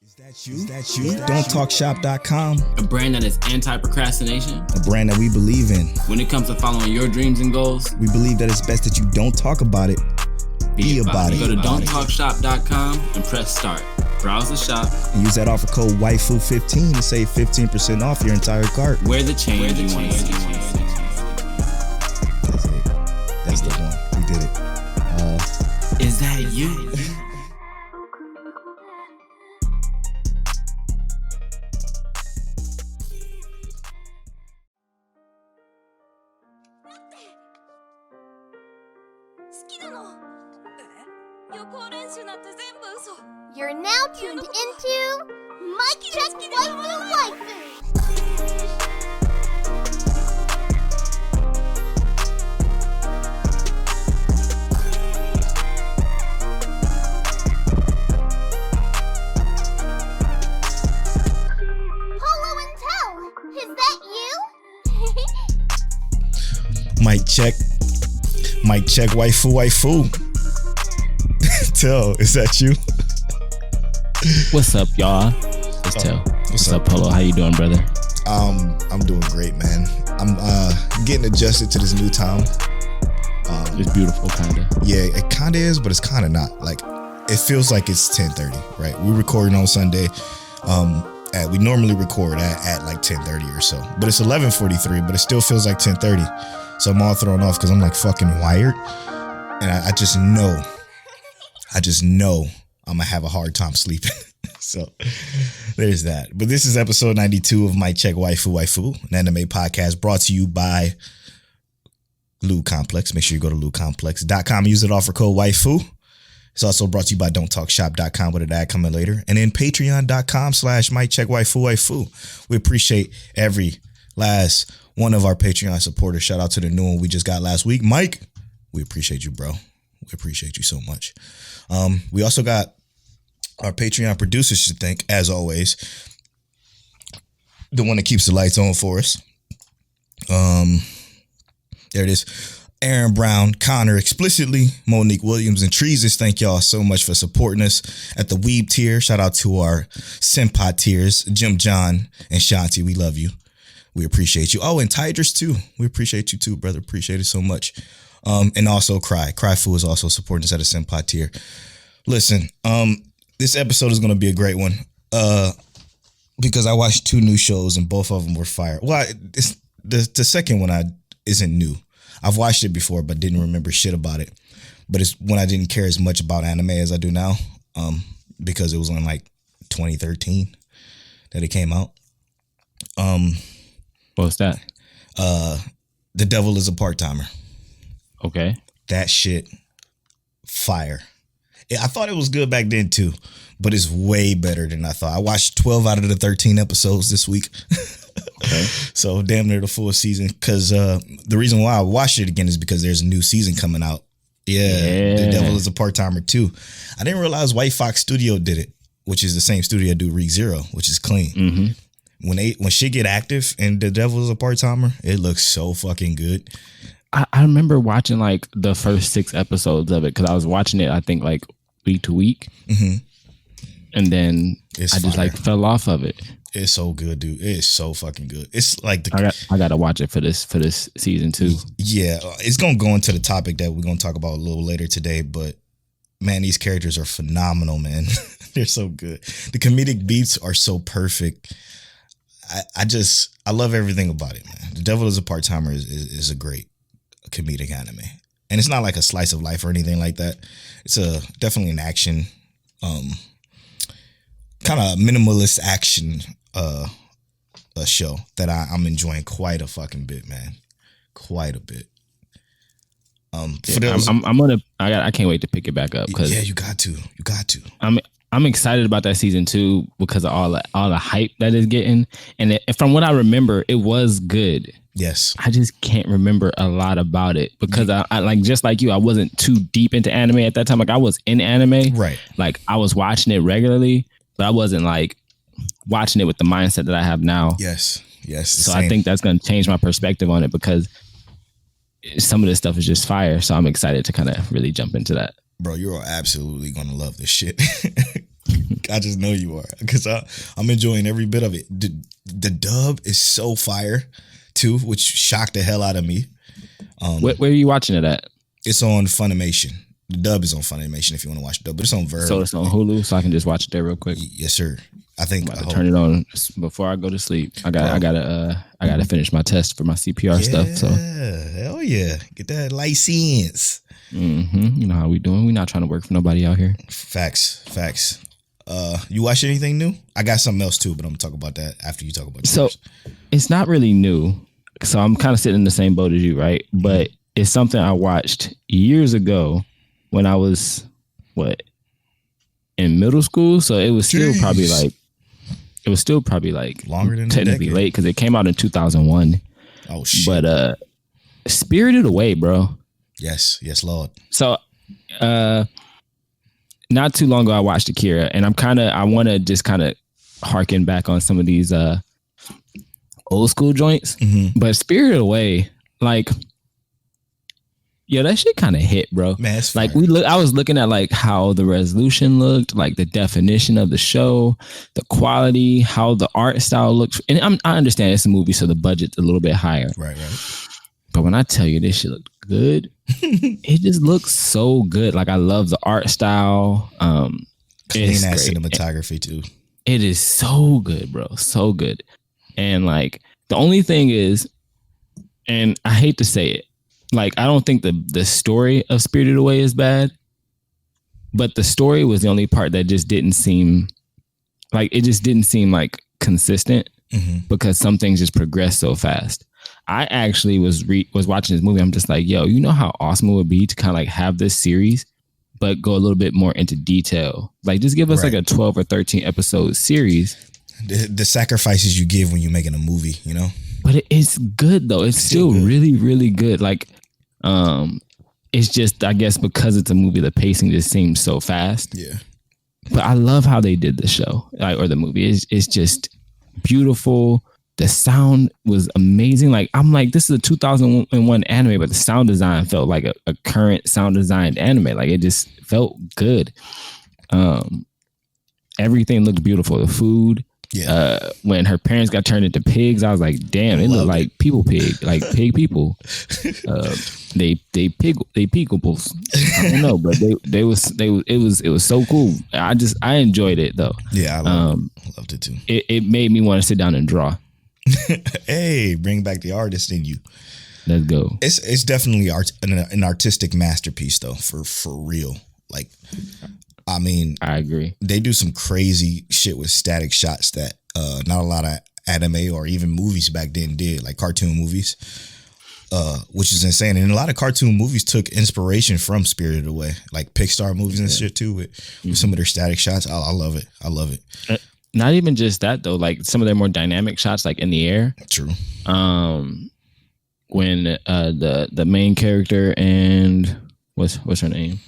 Is that you? Don'tTalkShop.com. A brand that is anti-procrastination. A brand that we believe in. When it comes to following your dreams and goals, we believe that it's best that you don't talk about it. Be about it. Go to Don'tTalkShop.com and press start. Browse the shop. And use that offer code WAIFU15 to save 15% off your entire cart. Wear the change you want to see. That's it. That's the one. We did it. Is that you? You're now tuned into Mike Check Waifu. Hello and tell, is that you? Mic check waifu. Tell, is that you? What's up, y'all? It's Tell. What's up, Polo? How you doing, brother? I'm doing great, man. I'm getting adjusted to this new time. It's beautiful, kinda. Yeah, it kinda is, but it's kinda not. Like, it feels like it's 10:30, right? We're recording on Sunday. We normally record at like 10:30 or so, but it's 11:43, but it still feels like 10:30. So I'm all thrown off because I'm like fucking wired, and I just know I'm gonna have a hard time sleeping. So there's that. But this is episode 92 of Mic Check Waifu, an anime podcast brought to you by Lube Complex. Make sure you go to lubecomplex.com. Use it offer code waifu. It's also brought to you by don'ttalkshop.com with an ad coming later. And then patreon.com/Mic Check Waifu. We appreciate every last one of our Patreon supporters. Shout out to the new one we just got last week. Mike, we appreciate you, bro. We appreciate you so much. We also got our Patreon producers to thank, as always. The one that keeps the lights on for us. There it is. Aaron Brown, Connor Explicitly, Monique Williams, and Treeses. Thank y'all so much for supporting us at the Weeb tier. Shout out to our Senpai tiers, Jim John and Shanti. We love you. We appreciate you. Oh, and Tidris too. We appreciate you too, brother. Appreciate it so much. And also Cry Fu is also supporting us at a Senpai tier. Listen, this episode is going to be a great one because I watched two new shows and both of them were fire. Well, the second one isn't new. I've watched it before but didn't remember shit about it. But it's when I didn't care as much about anime as I do now because it was on like 2013 that it came out. What was that? The Devil is a Part-Timer. Okay. That shit, fire. I thought it was good back then too, but it's way better than I thought. I watched 12 out of the 13 episodes this week. Okay. So damn near the full season. Because the reason why I watched it again is because there's a new season coming out. Yeah. The Devil is a Part-Timer too. I didn't realize White Fox Studio did it, which is the same studio that do ReZero, which is clean. Mm-hmm. When shit get active and The Devil is a Part-Timer, it looks so fucking good. I remember watching like the first 6 episodes of it because I was watching it, I think, like week to week. Mm-hmm. And then I just like fell off of it. It's so good, dude. It's so fucking good. It's like I gotta watch it for this season too. Yeah, it's gonna go into the topic that we're gonna talk about a little later today. But man, these characters are phenomenal, man. They're so good. The comedic beats are so perfect. I love everything about it, man. The Devil is a Part-Timer is a great comedic anime, and it's not like a slice of life or anything like that. It's definitely an action, kind of minimalist action a show that I'm enjoying quite a fucking bit, man. Quite a bit. I can't wait to pick it back up because you got to. I'm excited about that season 2 because of all the hype that it's getting, and from what I remember, it was good. Yes. I just can't remember a lot about it because I like, just like you, I wasn't too deep into anime at that time. Like I was in anime, right? Like I was watching it regularly, but I wasn't like watching it with the mindset that I have now. Yes. So same. I think that's going to change my perspective on it because some of this stuff is just fire. So I'm excited to kind of really jump into that. Bro, you're absolutely going to love this shit. I just know you are, because I'm enjoying every bit of it. The dub is so fire too, which shocked the hell out of me. Where are you watching it at? It's on Funimation. The dub is on Funimation if you want to watch the dub, but it's on Verve. So it's on Hulu, so I can just watch it there real quick. Yes, sir. I think I'm turn it on before I go to sleep. I gotta finish my test for my CPR stuff. So hell yeah, get that license. You know how we doing? We not trying to work for nobody out here. Facts. You watch anything new? I got something else too, but I'm gonna talk about that after you talk about yours. So it's not really new. So I'm kind of sitting in the same boat as you, right? But it's something I watched years ago when I was in middle school. So it was still probably like longer than technically late because it came out in 2001. Oh shit! But Spirited Away, bro. Yes, Lord. So not too long ago I watched Akira, and I want to just kind of harken back on some of these old school joints. But Spirited Away, like, yeah, that shit kind of hit, bro. Man, it's like fire. I was looking at like how the resolution looked, like the definition of the show, the quality, how the art style looks. And I understand it's a movie, so the budget's a little bit higher. Right. But when I tell you this shit looked good, it just looks so good. Like I love the art style. Clean ass cinematography too. It is so good, bro. So good. And like the only thing is, and I hate to say it, like I don't think the story of Spirited Away is bad, but the story was the only part that just didn't seem like consistent because some things just progress so fast. I actually was watching this movie. I'm just like, yo, you know how awesome it would be to kind of like have this series, but go a little bit more into detail. Like just give us like a 12 or 13 episode series. The sacrifices you give when you're making a movie, you know? But it's good though. It's still good. Really, really good. Like, it's just, I guess because it's a movie, the pacing just seems so fast. Yeah. But I love how they did the show, or the movie. It's just beautiful. The sound was amazing. Like I'm like, this is a 2001 anime, but the sound design felt like a current sound designed anime. Like it just felt good. Everything looked beautiful. The food. Yeah. When her parents got turned into pigs, I was like, damn, it looked like people pig, like pig people. They peekables. I don't know, but it was so cool. I enjoyed it though. Yeah, I loved it too. It made me want to sit down and draw. Hey, bring back the artist in you. Let's go. It's definitely an artistic masterpiece though, for real. Like, I mean, I agree. They do some crazy shit with static shots that not a lot of anime or even movies back then did, like cartoon movies, which is insane. And a lot of cartoon movies took inspiration from Spirited Away, like Pixar movies and shit too, with some of their static shots. I love it. I love it. Not even just that though, like some of their more dynamic shots, like in the air. True. When the main character and what's her name,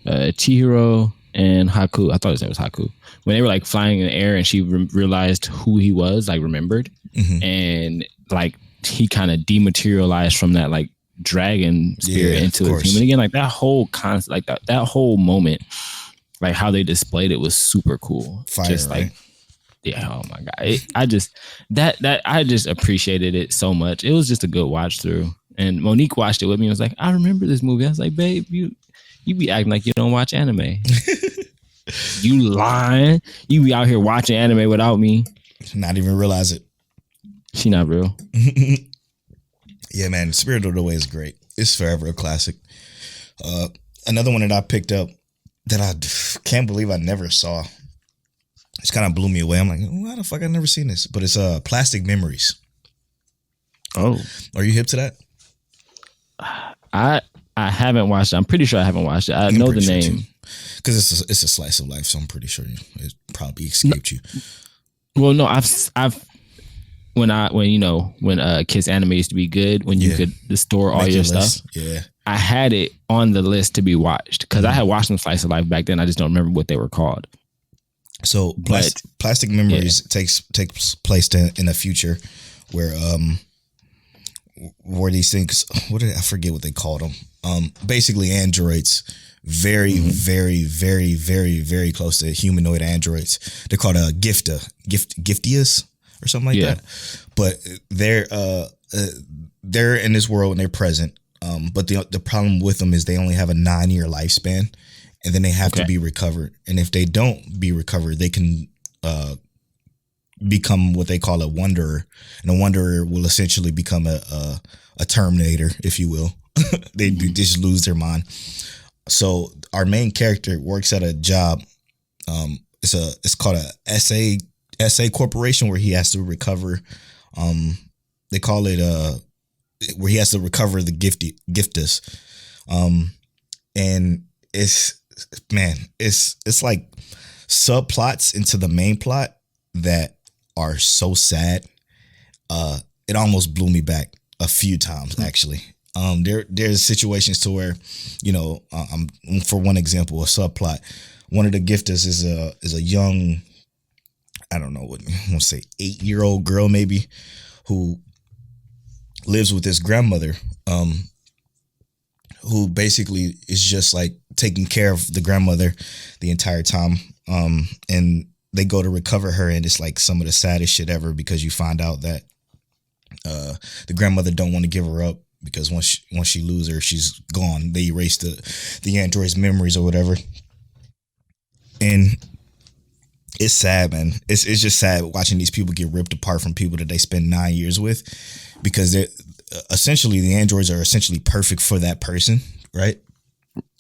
Chihiro and Haku, I thought his name was Haku, when they were like flying in the air and she realized who he was, like remembered, and like he kind of dematerialized from that like dragon spirit into a human again. Like that whole concept, like that whole moment, like how they displayed it was super cool. Fire, just right? like, yeah, oh my god, I just appreciated it so much. It was just a good watch through. And Monique watched it with me and was like, I remember this movie. I was like, babe, you be acting like you don't watch anime. You lying. You be out here watching anime without me. Not even realize it. She not real. Yeah, man. Spirited Away is great. It's forever a classic. Another one that I picked up that I can't believe I never saw. It's kind of blew me away. I'm like, why the fuck I never seen this? But it's Plastic Memories. Oh. Are you hip to that? I haven't watched it. I'm pretty sure I haven't watched it. I know the name. Because it's a slice of life, so I'm pretty sure it probably escaped you. Well, no, I've when Kiss Anime used to be good, when you could store all your stuff. Yeah. I had it on the list to be watched because I had watched some slice of life back then. I just don't remember what they were called. So Plastic Memories takes place in a future where these things, I forget what they called them. Basically androids very, very close to humanoid androids. They're called Giftias or something like that. But they're in this world and they're present. But the problem with them is they only have a 9-year lifespan, and then they have to be recovered. And if they don't be recovered, they can become what they call a wanderer, and a wanderer will essentially become a Terminator, if you will. They just lose their mind. So our main character works at a job. It's called a SA corporation, where he has to recover. They call it where he has to recover the giftus. And it's like subplots into the main plot that are so sad. It almost blew me back a few times, actually. There's situations to where, for one example, a subplot, one of the gifters is a young, I don't know what I want to say, 8-year-old girl maybe, who lives with his grandmother, who basically is just like taking care of the grandmother the entire time. And they go to recover her, and it's like some of the saddest shit ever, because you find out that the grandmother don't want to give her up, because once she loses her, she's gone. They erase the android's memories or whatever. And it's sad, man. It's just sad watching these people get ripped apart from people that they spend 9 years with, because they're essentially, the androids are essentially perfect for that person, right?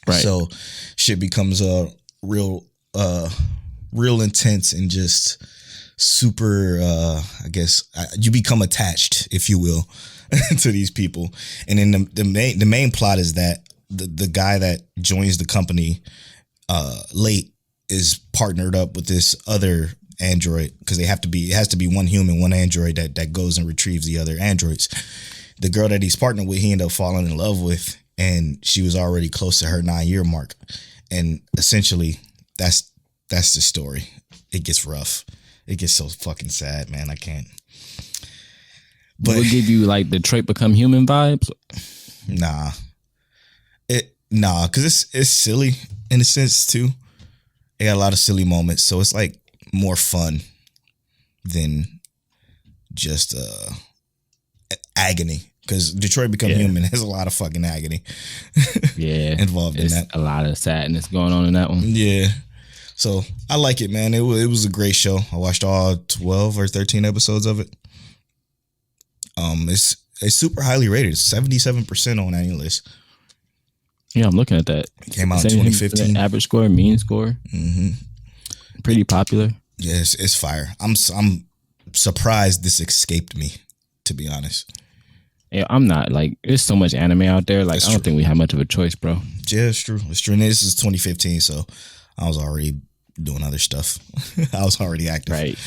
Right. So shit becomes real intense and just super. I guess you become attached, if you will, to these people. And then the main plot is that the guy that joins the company late is partnered up with this other android, because it has to be one human, one android that goes and retrieves the other androids. The girl that he's partnered with, he ended up falling in love with, and she was already close to her 9-year mark. And essentially that's the story. It gets rough. It gets so fucking sad, man. I can't. But will give you like the trait become human vibes? Nah, because it's silly in a sense too. It got a lot of silly moments, so it's like more fun than just agony. Because Detroit Become Human has a lot of fucking agony. Involved in that. A lot of sadness going on in that one. Yeah. So I like it, man. It was a great show. I watched all 12 or 13 episodes of it. It's super highly rated. It's 77% on Annual List. Yeah, I'm looking at that. It came out in 2015. Average score, mean score. Mm-hmm. Pretty popular. Yes, it's fire. I'm surprised this escaped me, to be honest. Yeah, I'm not. Like, there's so much anime out there. Like, That's I don't true. think we have much of a choice, bro. Yeah, it's true. It's true. And this is 2015, so I was already doing other stuff. I was already active. Right.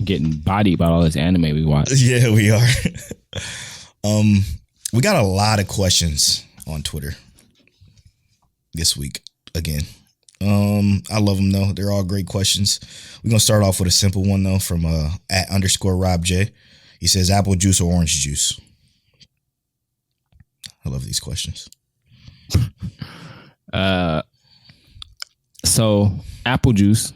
Getting bodied by all this anime we watch. Yeah, we are. We got a lot of questions on Twitter this week again. I love them though. They're all great questions. We're gonna start off with a simple one though from @_RobJ. He says, apple juice or orange juice? I love these questions. So apple juice.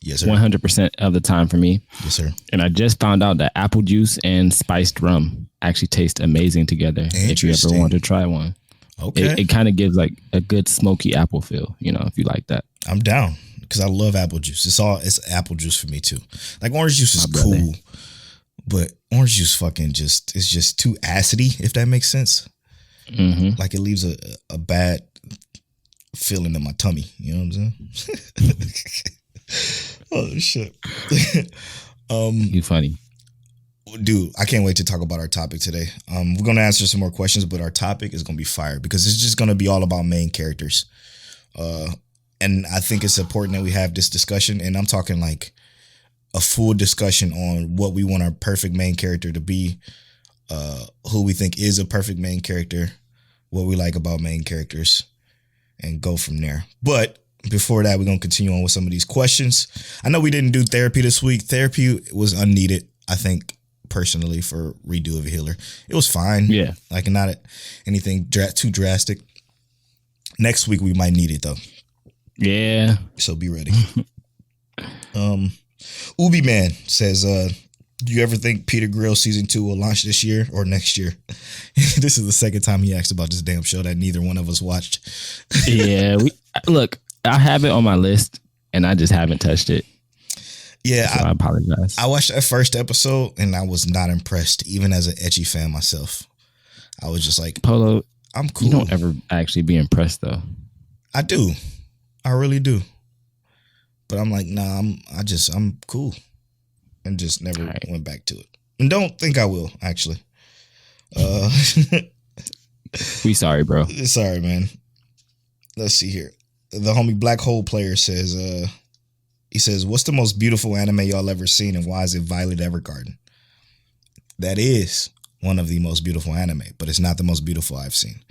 Yes, sir. 100% of the time for me. Yes, sir. And I just found out that apple juice and spiced rum actually taste amazing together. If you ever want to try one. Okay. It kind of gives like a good smoky apple feel, if you like that. I'm down because I love apple juice. It's apple juice for me too. Like orange juice is cool, but orange juice it's just too acidy, if that makes sense. Mm-hmm. Like it leaves a bad feeling in my tummy. You know what I'm saying? Oh shit. You funny. Dude, I can't wait to talk about our topic today. We're going to answer some more questions, but our topic is going to be fire because it's just going to be all about main characters. And I think it's important that we have this discussion, and I'm talking like a full discussion on what we want our perfect main character to be, who we think is a perfect main character, what we like about main characters, and go from there. But before that, we're going to continue on with some of these questions. I know we didn't do therapy this week. Therapy was unneeded, I think, personally, for Redo of a Healer. It was fine. Yeah. Like not anything too drastic. Next week we might need it though. Yeah. So be ready. Ubi Man says, do you ever think Peter Grill season 2 will launch this year or next year? This is the second time he asked about this damn show that neither one of us watched. Yeah. Look, I have it on my list and I just haven't touched it. Yeah. So I apologize. I watched that first episode and I was not impressed, even as an ecchi fan myself. I was just like, Polo, I'm cool. you don't ever actually be impressed though. I do. I really do. But I'm like, nah, I'm cool. And just never went back to it. And don't think I will, actually. We sorry, bro. Sorry, man. Let's see here. The homie Black Hole Player says, he says, what's the most beautiful anime y'all ever seen and why is it Violet Evergarden? That is one of the most beautiful anime, but it's not the most beautiful I've seen.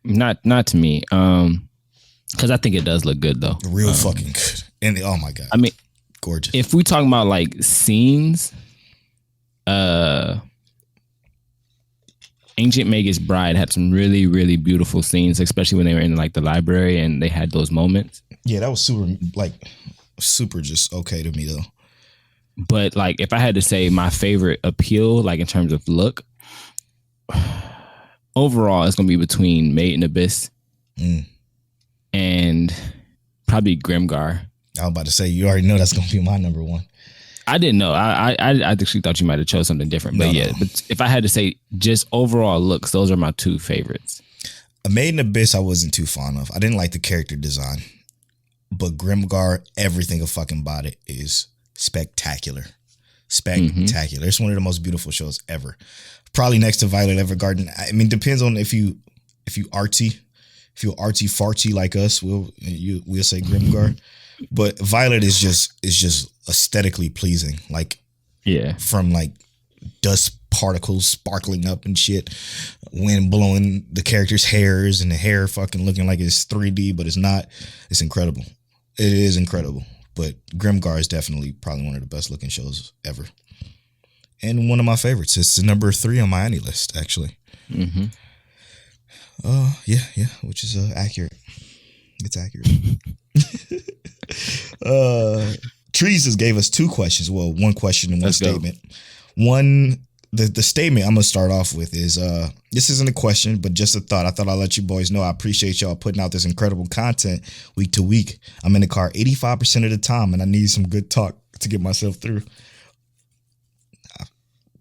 Not to me. Because I think it does look good though. Real fucking good. And oh my God. I mean, gorgeous. If we talking about like scenes, Ancient Magus Bride had some really, really beautiful scenes, especially when they were in like the library and they had those moments. Yeah, that was super just okay to me though. But like if I had to say my favorite appeal, like in terms of look, overall it's gonna be between Made in Abyss and probably Grimgar. I was about to say, you already know that's gonna be my number one. I didn't know. I actually thought you might have chose something different. But no. But if I had to say just overall looks, those are my two favorites. A Made in Abyss I wasn't too fond of. I didn't like the character design. But Grimgar, everything about it is spectacular. Spectacular. It's one of the most beautiful shows ever. Probably next to Violet Evergarden. I mean, depends on if you artsy. If you're artsy fartsy like us, we'll say Grimgar. But Violet is just aesthetically pleasing. Like, yeah, from like dust particles sparkling up and shit, wind blowing the characters' hairs and the hair fucking looking like it's 3D, but it's not. It's incredible. It is incredible. But Grimgar is definitely probably one of the best looking shows ever, and one of my favorites. It's number 3 on my Annie list, actually. Yeah, which is accurate. It's accurate. Trees just gave us 2 questions. Well, 1 question and 1 statement. The statement I'm gonna start off with is this isn't a question, but just a thought. I thought I'd let you boys know I appreciate y'all putting out this incredible content week to week. I'm in the car 85% of the time, and I need some good talk to get myself through.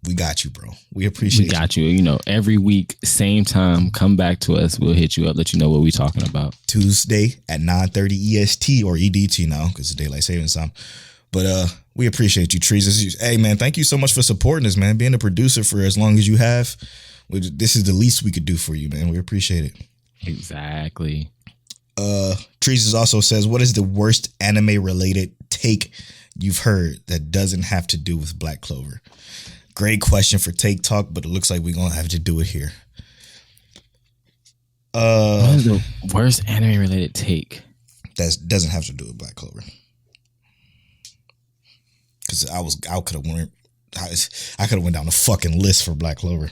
We got you, bro. We appreciate you. We got you. You know, every week, same time, come back to us. We'll hit you up, let you know what we're talking about. Tuesday at 9:30 EST or EDT now because it's daylight savings time. But we appreciate you, Trees. Hey, man, thank you so much for supporting us, man. Being a producer for as long as you have. This is the least we could do for you, man. We appreciate it. Exactly. Trees also says, what is the worst anime-related take you've heard that doesn't have to do with Black Clover? Great question for Take Talk, but it looks like we're going to have to do it here. What is the worst anime-related take? That doesn't have to do with Black Clover. Because I could have went down the fucking list for Black Clover.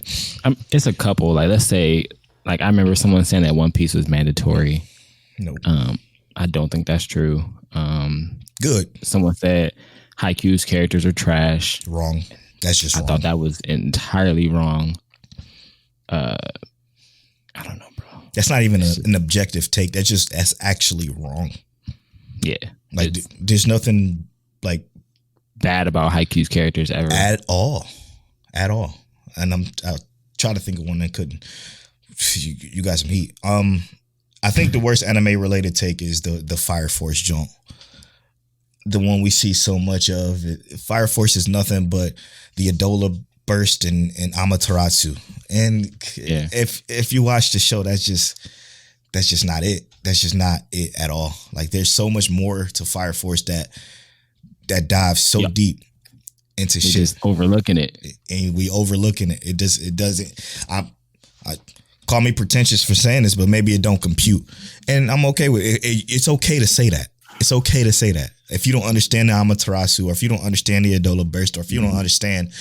It's a couple. Like, let's say, like, I remember someone saying that One Piece was mandatory. No. I don't think that's true. Good. Someone said Haikyuu's characters are trash. Wrong. That's just wrong. I thought that was entirely wrong. I don't know, bro. That's not even an objective take. That's actually wrong. Yeah. Like, there's nothing, like, bad about Haikyuu's characters ever. At all. And I'll try to think of one that couldn't. You got some heat. I think the worst anime related take is the Fire Force joint. The one we see so much of. Fire Force is nothing but the Adola burst and Amaterasu. And yeah. if you watch the show, that's just not it. That's just not it at all. Like, there's so much more to Fire Force that dives so deep into We're shit. Just overlooking it. And we overlooking it. It doesn't. I call me pretentious for saying this, but maybe it don't compute. And I'm okay with it. It's okay to say that. It's okay to say that. If you don't understand the Amaterasu, or if you don't understand the Adola Burst, or if you don't understand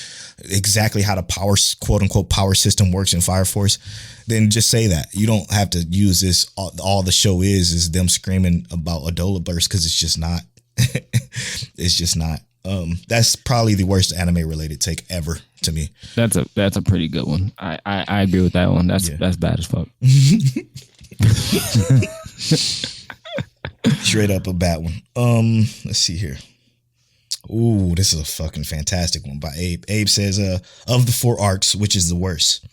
exactly how the power, quote unquote, power system works in Fire Force, then just say that. You don't have to use this. All the show is them screaming about Adola Burst, because it's just not. It's just not. That's probably the worst anime related take ever to me. That's a pretty good one. I agree with that one. That's bad as fuck. Straight up a bad one. Let's see here. Ooh, this is a fucking fantastic one by Abe. Abe says, of the 4 arcs, which is the worst?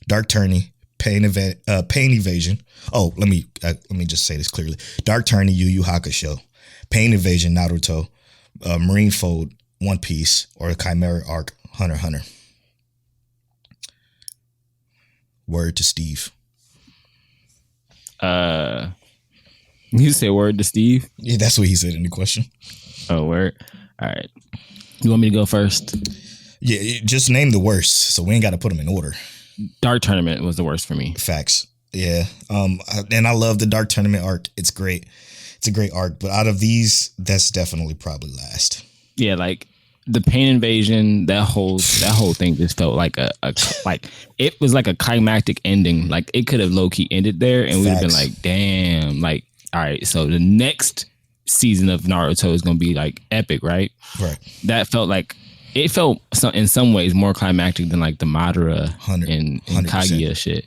Dark Tourney, Pain Evasion. Oh, let me just say this clearly. Dark Tourney, Yu Yu Hakusho, Pain Evasion, Naruto, Marineford, One Piece, or the Chimera arc, Hunter x Hunter. Word to Steve. You say word to Steve? Yeah, that's what he said in the question. Oh, word. All right. You want me to go first? Yeah, just name the worst, so we ain't got to put them in order. Dark Tournament was the worst for me. Facts. Yeah. And I love the Dark Tournament arc. It's great. It's a great arc, but out of these, that's definitely probably last. Yeah, like the Pain Invasion, that whole thing just felt like a like it was like a climactic ending. Like it could have low key ended there, and we'd have been like, damn, like all right. So the next season of Naruto is gonna be like epic, right? Right. That felt like it felt in some ways more climactic than like the Madara and Kaguya shit.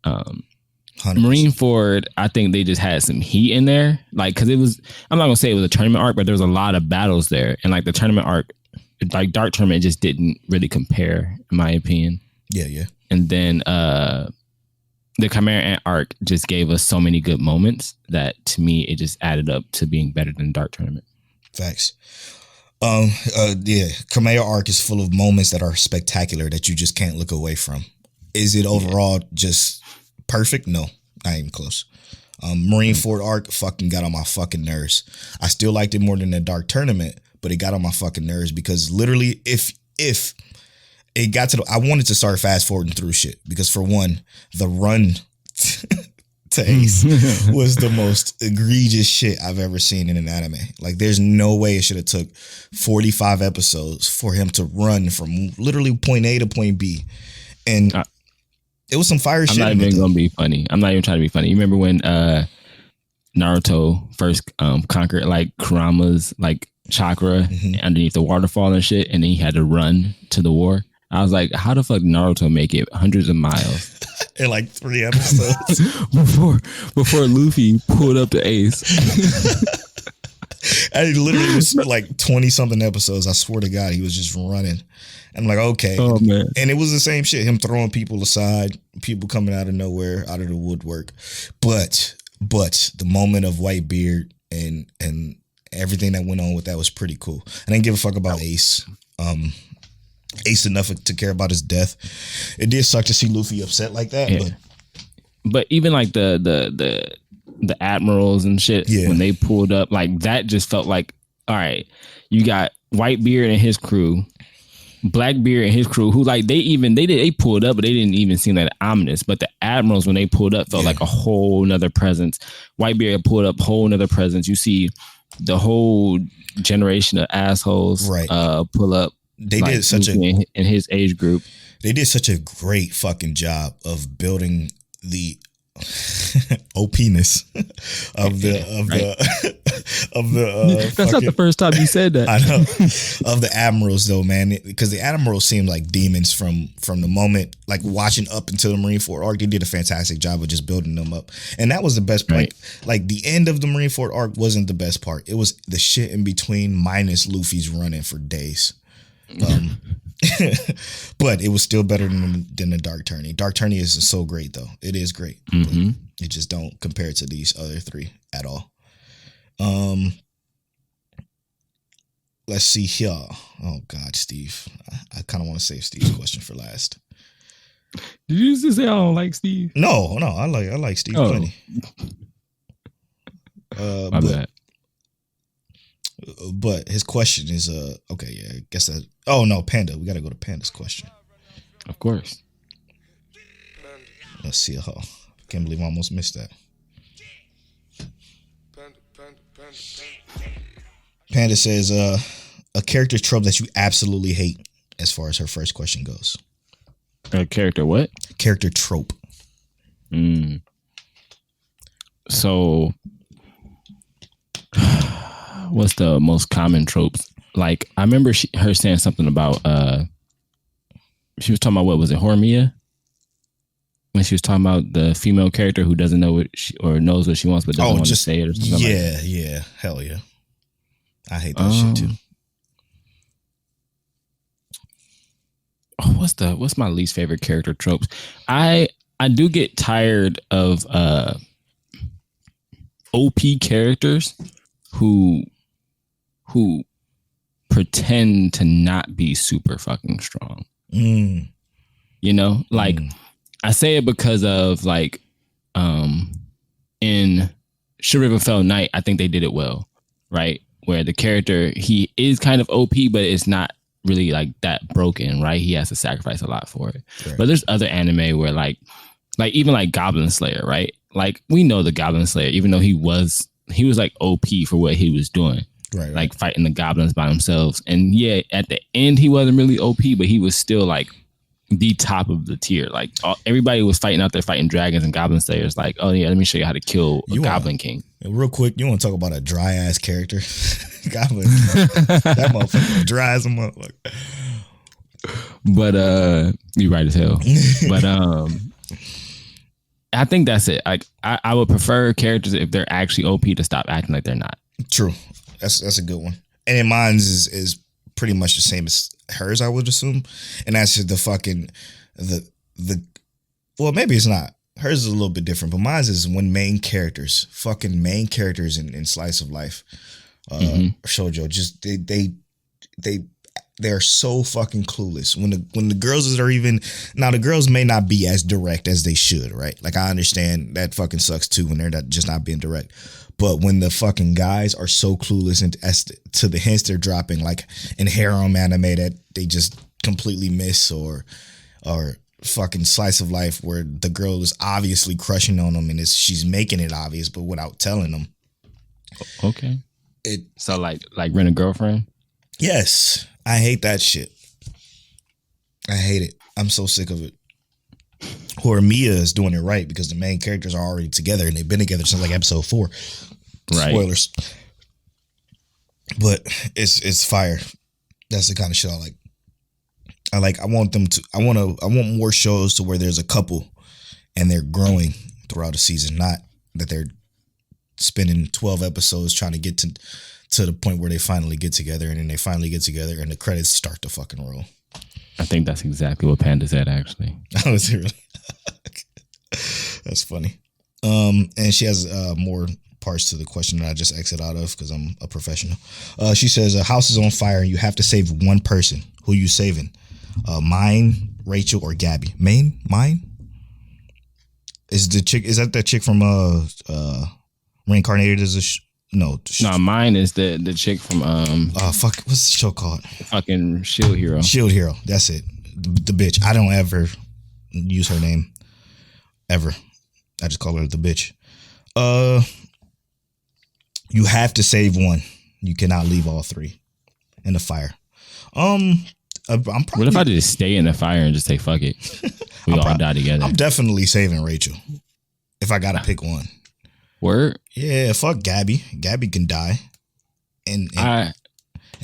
100%. Marineford, I think they just had some heat in there, like because it was. I'm not gonna say it was a tournament arc, but there was a lot of battles there, and like the tournament arc, like Dark Tournament, just didn't really compare, in my opinion. Yeah. And then the Chimera Ant arc just gave us so many good moments that to me it just added up to being better than Dark Tournament. Facts. Yeah, Chimera arc is full of moments that are spectacular that you just can't look away from. Is it overall just perfect? No, not even close. Marineford arc fucking got on my fucking nerves. I still liked it more than the Dark Tournament, but it got on my fucking nerves because literally if it got to I wanted to start fast forwarding through shit because for one, the run to Ace was the most egregious shit I've ever seen in an anime. Like there's no way it should have took 45 episodes for him to run from literally point A to point B. And it was some fire shit. I'm not even gonna be funny. I'm not even trying to be funny. You remember when Naruto first conquered like Kurama's like chakra underneath the waterfall and shit, and then he had to run to the war? I was like, how the fuck did Naruto make it hundreds of miles in like 3 episodes before Luffy pulled up the Ace? I literally was like 20 something episodes. I swear to God, he was just running. I'm like, okay. Oh man. And it was the same shit. Him throwing people aside, people coming out of nowhere, out of the woodwork. But the moment of Whitebeard and everything that went on with that was pretty cool. I didn't give a fuck about Ace. Ace enough to care about his death. It did suck to see Luffy upset like that. Yeah. But even like the admirals and shit, when they pulled up, like that just felt like, all right, you got Whitebeard and his crew, Blackbeard and his crew, who like they pulled up, but they didn't even seem that ominous. But the admirals, when they pulled up, felt like a whole nother presence. Whitebeard pulled up, whole nother presence. You see the whole generation of assholes pull up. They like, did such in his age group. They did such a great fucking job of building the OP-ness of the that's not the first time you said that. I know. Of the admirals though, man, because the admirals seem like demons from the moment, like watching up until the Marineford arc. They did a fantastic job of just building them up, and that was the best part. Like the end of the Marineford arc wasn't the best part. It was the shit in between, minus Luffy's running for days. But it was still better than the Dark Tourney. Dark Tourney is so great though. It is great. It just don't compare to these other 3 at all. Let's see here. Oh God, Steve. I kind of want to save Steve's question for last. Did you just say I don't like Steve? No, I like Steve plenty. My bad. But his question is okay, yeah, I guess that. Oh no, Panda. We gotta go to Panda's question. Of course. Let's see. Oh, can't believe I almost missed that. Panda says, a character trope that you absolutely hate as far as her first question goes. A character what? Character trope. So, what's the most common tropes? Like, I remember her saying something about, she was talking about, what was it, Hormia? When she was talking about the female character who doesn't know what or knows what she wants but doesn't want to say it or something like that. Yeah. Hell yeah. I hate that shit too. What's my least favorite character tropes? I do get tired of OP characters who pretend to not be super fucking strong. You know, like I say it because of like in Should River Fell Night, I think they did it well, right? Where the character, he is kind of OP, but it's not really like that broken, right? He has to sacrifice a lot for it. Right. But there's other anime where like even like Goblin Slayer, right? Like we know the Goblin Slayer, even though he was like OP for what he was doing. Right. Like fighting the goblins by themselves. And yeah, at the end he wasn't really OP, but he was still like the top of the tier. Like everybody was fighting out there fighting dragons and goblin slayers. Like, oh yeah, let me show you how to kill a goblin king. Real quick, you want to talk about a dry ass character? Goblin. That motherfucker dry as a motherfucker. But you're right as hell. But I think that's it. Like I would prefer characters if they're actually OP to stop acting like they're not. True. That's a good one. And then mine is pretty much the same as hers, I would assume. And that's just the fucking the well, maybe it's not. Hers is a little bit different, but mine is when main characters in slice of life, shoujo, just they're so fucking clueless. When the girls are even now, the girls may not be as direct as they should, right? Like I understand that fucking sucks too when they're not being direct. But when the fucking guys are so clueless and as to the hints they're dropping, like in harem anime that they just completely miss, or fucking slice of life where the girl is obviously crushing on them and she's making it obvious, but without telling them. Okay. So like Rent a Girlfriend? Yes. I hate that shit. I hate it. I'm so sick of it. Hormia is doing it right because the main characters are already together and they've been together since like episode 4. Right. Spoilers. But it's fire. That's the kind of shit I like. I want more shows to where there's a couple and they're growing throughout the season, not that they're spending 12 episodes trying to get to the point where they finally get together, and then they finally get together and the credits start to fucking roll. I think that's exactly what Panda said, actually. Oh, is it really? That's funny. And she has more parts to the question that I just exit out of because I'm a professional. She says, a house is on fire and you have to save one person. Who you saving? Mine, Rachel, or Gabby? Mine? Is that chick from Reincarnated as a no, mine is the chick from fuck, what's the show called? Fucking Shield Hero. Shield Hero. That's it. The bitch. I don't ever use her name ever. I just call her the bitch. You have to save one. You cannot leave all 3 in the fire. I'm probably, what if I just stay in the fire and just say fuck it? We all die together. I'm definitely saving Rachel if I gotta pick one. Word? Yeah, fuck Gabby. Gabby can die. And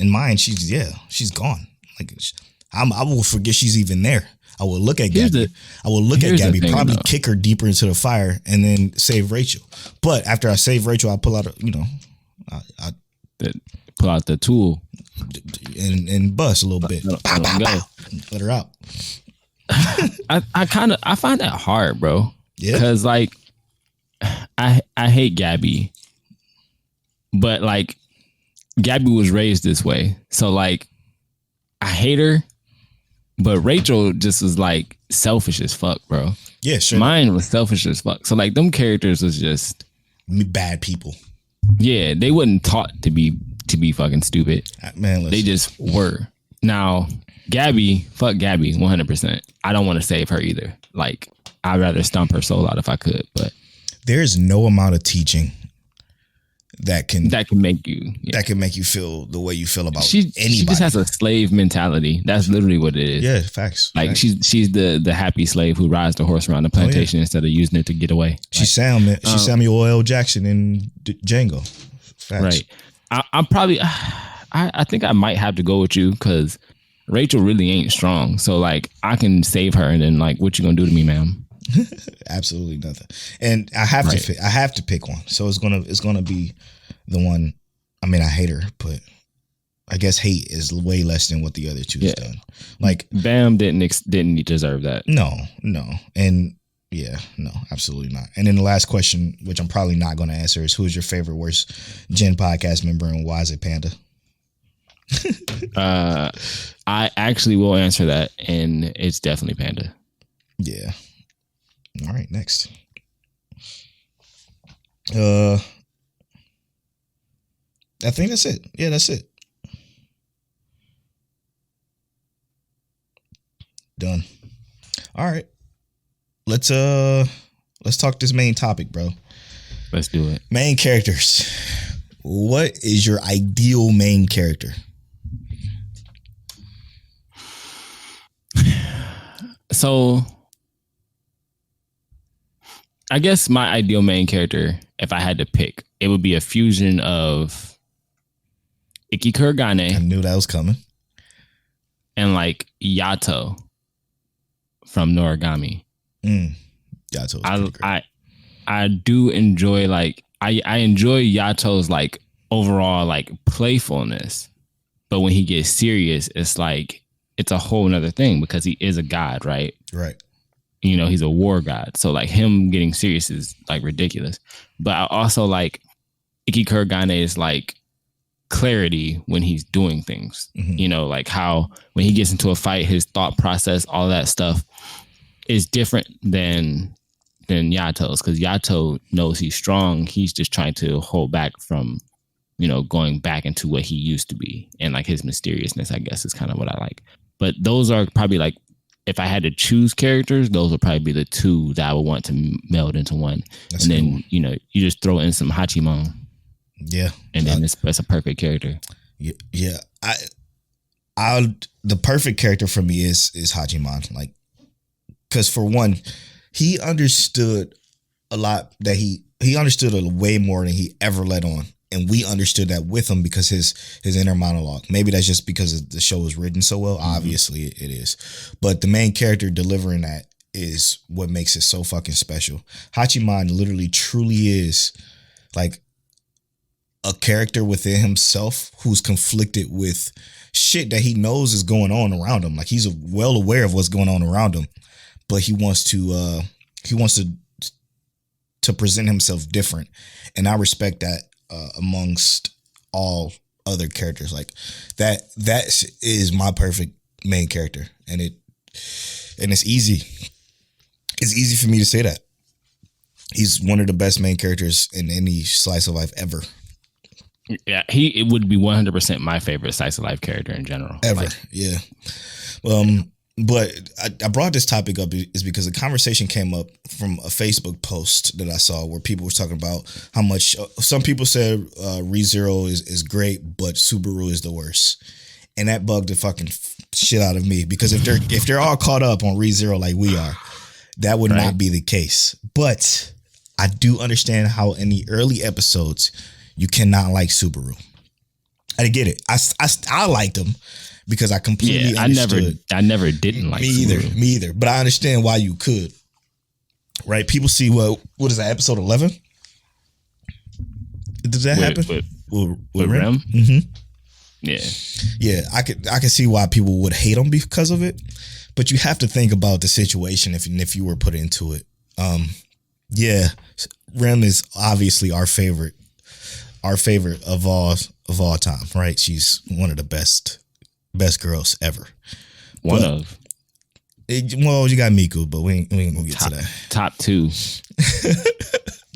mine, she's gone. Like I will forget she's even there. I will look at Gabby. Probably kick her deeper into the fire and then save Rachel. But after I save Rachel, I'll pull out pull out the tool and bust a little bit. Let her out. I find that hard, bro. Yeah. Because like I hate Gabby, but like Gabby was raised this way, so like I hate her. But Rachel just was like selfish as fuck, bro. Yeah, sure. Mine was selfish as fuck. So like them characters was just bad people. Yeah, they wasn't taught to be fucking stupid. Man, they just were. Now Gabby, fuck Gabby, 100%. I don't want to save her either. Like I'd rather stomp her soul out if I could, but. There is no amount of teaching that can make you feel the way you feel about anybody. She just has a slave mentality. That's literally what it is. Yeah, facts. Like facts. she's the happy slave who rides the horse around the plantation instead of using it to get away. She's Samuel L. Jackson in Django. Facts. Right. I'm probably. I think I might have to go with you because Rachel really ain't strong. So like I can save her, and then like, what you gonna do to me, ma'am? Absolutely nothing. And I have to pick one. So it's gonna be the one. I mean, I hate her, but I guess hate is way less than what the other two has done. Like Bam didn't deserve that. No, and yeah, no, absolutely not. And then the last question, which I'm probably not going to answer, is who is your favorite worst Gen podcast member, and why is it Panda? I actually will answer that, and it's definitely Panda. Yeah. All right, next. I think that's it. Yeah, that's it. Done. All right. Let's talk this main topic, bro. Let's do it. Main characters. What is your ideal main character? So I guess my ideal main character, if I had to pick, it would be a fusion of Ikki Kurogane. I knew that was coming. And like Yato from Noragami. Yato's I do enjoy like I enjoy Yato's like overall like playfulness, but when he gets serious, it's like it's a whole nother thing because he is a god, right? Right. You know, he's a war god. So like him getting serious is like ridiculous. But I also like Ikki Kurogane is like clarity when he's doing things. Mm-hmm. You know, like how when he gets into a fight, his thought process, all that stuff is different than Yato's, because Yato knows he's strong. He's just trying to hold back from, you know, going back into what he used to be. And like his mysteriousness, I guess, is kind of what I like. But those are probably like, if I had to choose characters, those would probably be the two that I would want to meld into one. That's and then, you know, you just throw in some Hajiman. Yeah. And then it's a perfect character. Yeah. The perfect character for me is Hajiman. Like, because for one, he understood a lot that he understood way more than he ever let on. And we understood that with him because his inner monologue. Maybe that's just because the show was written so well. Mm-hmm. Obviously it is. But the main character delivering that is what makes it so fucking special. Hachiman literally truly is like a character within himself who's conflicted with shit that he knows is going on around him. Like he's well aware of what's going on around him, but he wants to present himself different. And I respect that. Amongst all other characters, like that is my perfect main character, and it's easy. It's easy for me to say that he's one of the best main characters in any slice of life ever. Yeah, it would be 100% my favorite slice of life character in general. Ever, yeah. But I brought this topic up is because a conversation came up from a Facebook post that I saw where people were talking about how much some people said ReZero is great, but Subaru is the worst, and that bugged the fucking shit out of me because if they're all caught up on ReZero like we are, that would not be the case. But I do understand how in the early episodes you cannot like Subaru. I get it. I liked him. Because I completely understood. I never didn't like me either. But I understand why you could. Right? People see what is that, episode 11? Does that happen? With Rem? Mm-hmm. Yeah. Yeah, I could see why people would hate him because of it. But you have to think about the situation if you were put into it. Yeah, Rem is obviously our favorite of all time, right? She's one of the best girls ever. Well, you got Miku, but we ain't gonna get to that. Top two.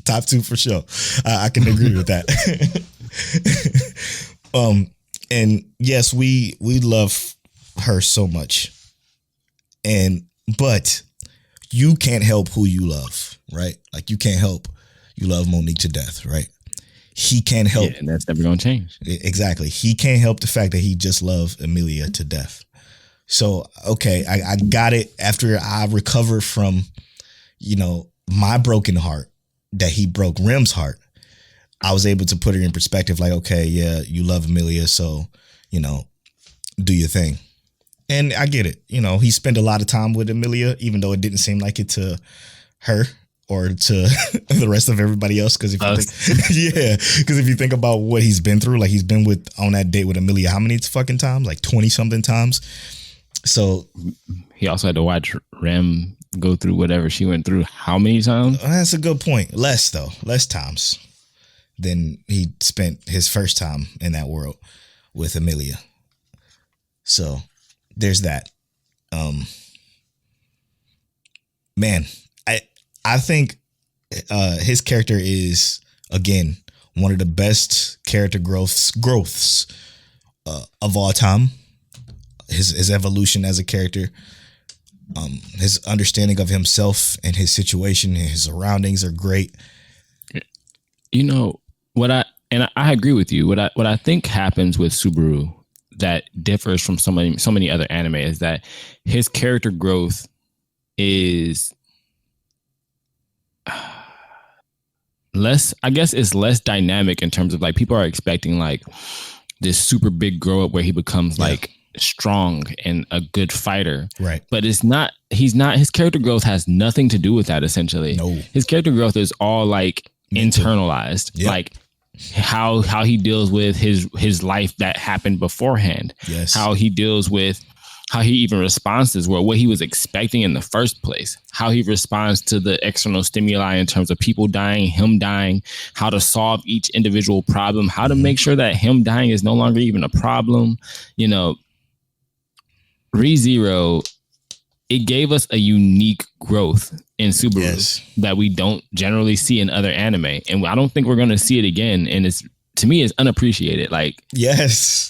Top two for sure. I can agree with that. And yes, we love her so much. But you can't help who you love, right? Like you can't help you love Monique to death, right? he can't help. Yeah, and that's never gonna change. Exactly. He can't help the fact that he just loved Emilia to death. So, okay, I got it after I recovered from, my broken heart that he broke Rem's heart. I was able to put it in perspective like, okay, yeah, you love Emilia, so, do your thing. And I get it. He spent a lot of time with Emilia, even though it didn't seem like it to her or to the rest of everybody else. Because if you think about what he's been through, like he's been on that date with Emilia how many fucking times? Like 20 something times. So he also had to watch Rem go through whatever she went through. How many times? That's a good point. Less times than he spent his first time in that world with Emilia. So there's that. Man, I think his character is, again, one of the best character growths of all time. His evolution as a character, his understanding of himself and his situation and his surroundings are great. I agree with you. What I think happens with Subaru that differs from so many other anime is that his character growth is less, I guess it's less dynamic in terms of like people are expecting like this super big grow up where he becomes like strong and a good fighter. Right. But his character growth has nothing to do with that essentially. No. His character growth is all like internalized. Yep. Like how he deals with his life that happened beforehand. Yes. How he deals with how he even responds to this world, what he was expecting in the first place, how he responds to the external stimuli in terms of people dying, him dying, how to solve each individual problem, how to make sure that him dying is no longer even a problem. ReZero, it gave us a unique growth in Subaru that we don't generally see in other anime. And I don't think we're going to see it again. And to me, it's unappreciated. Like, yes,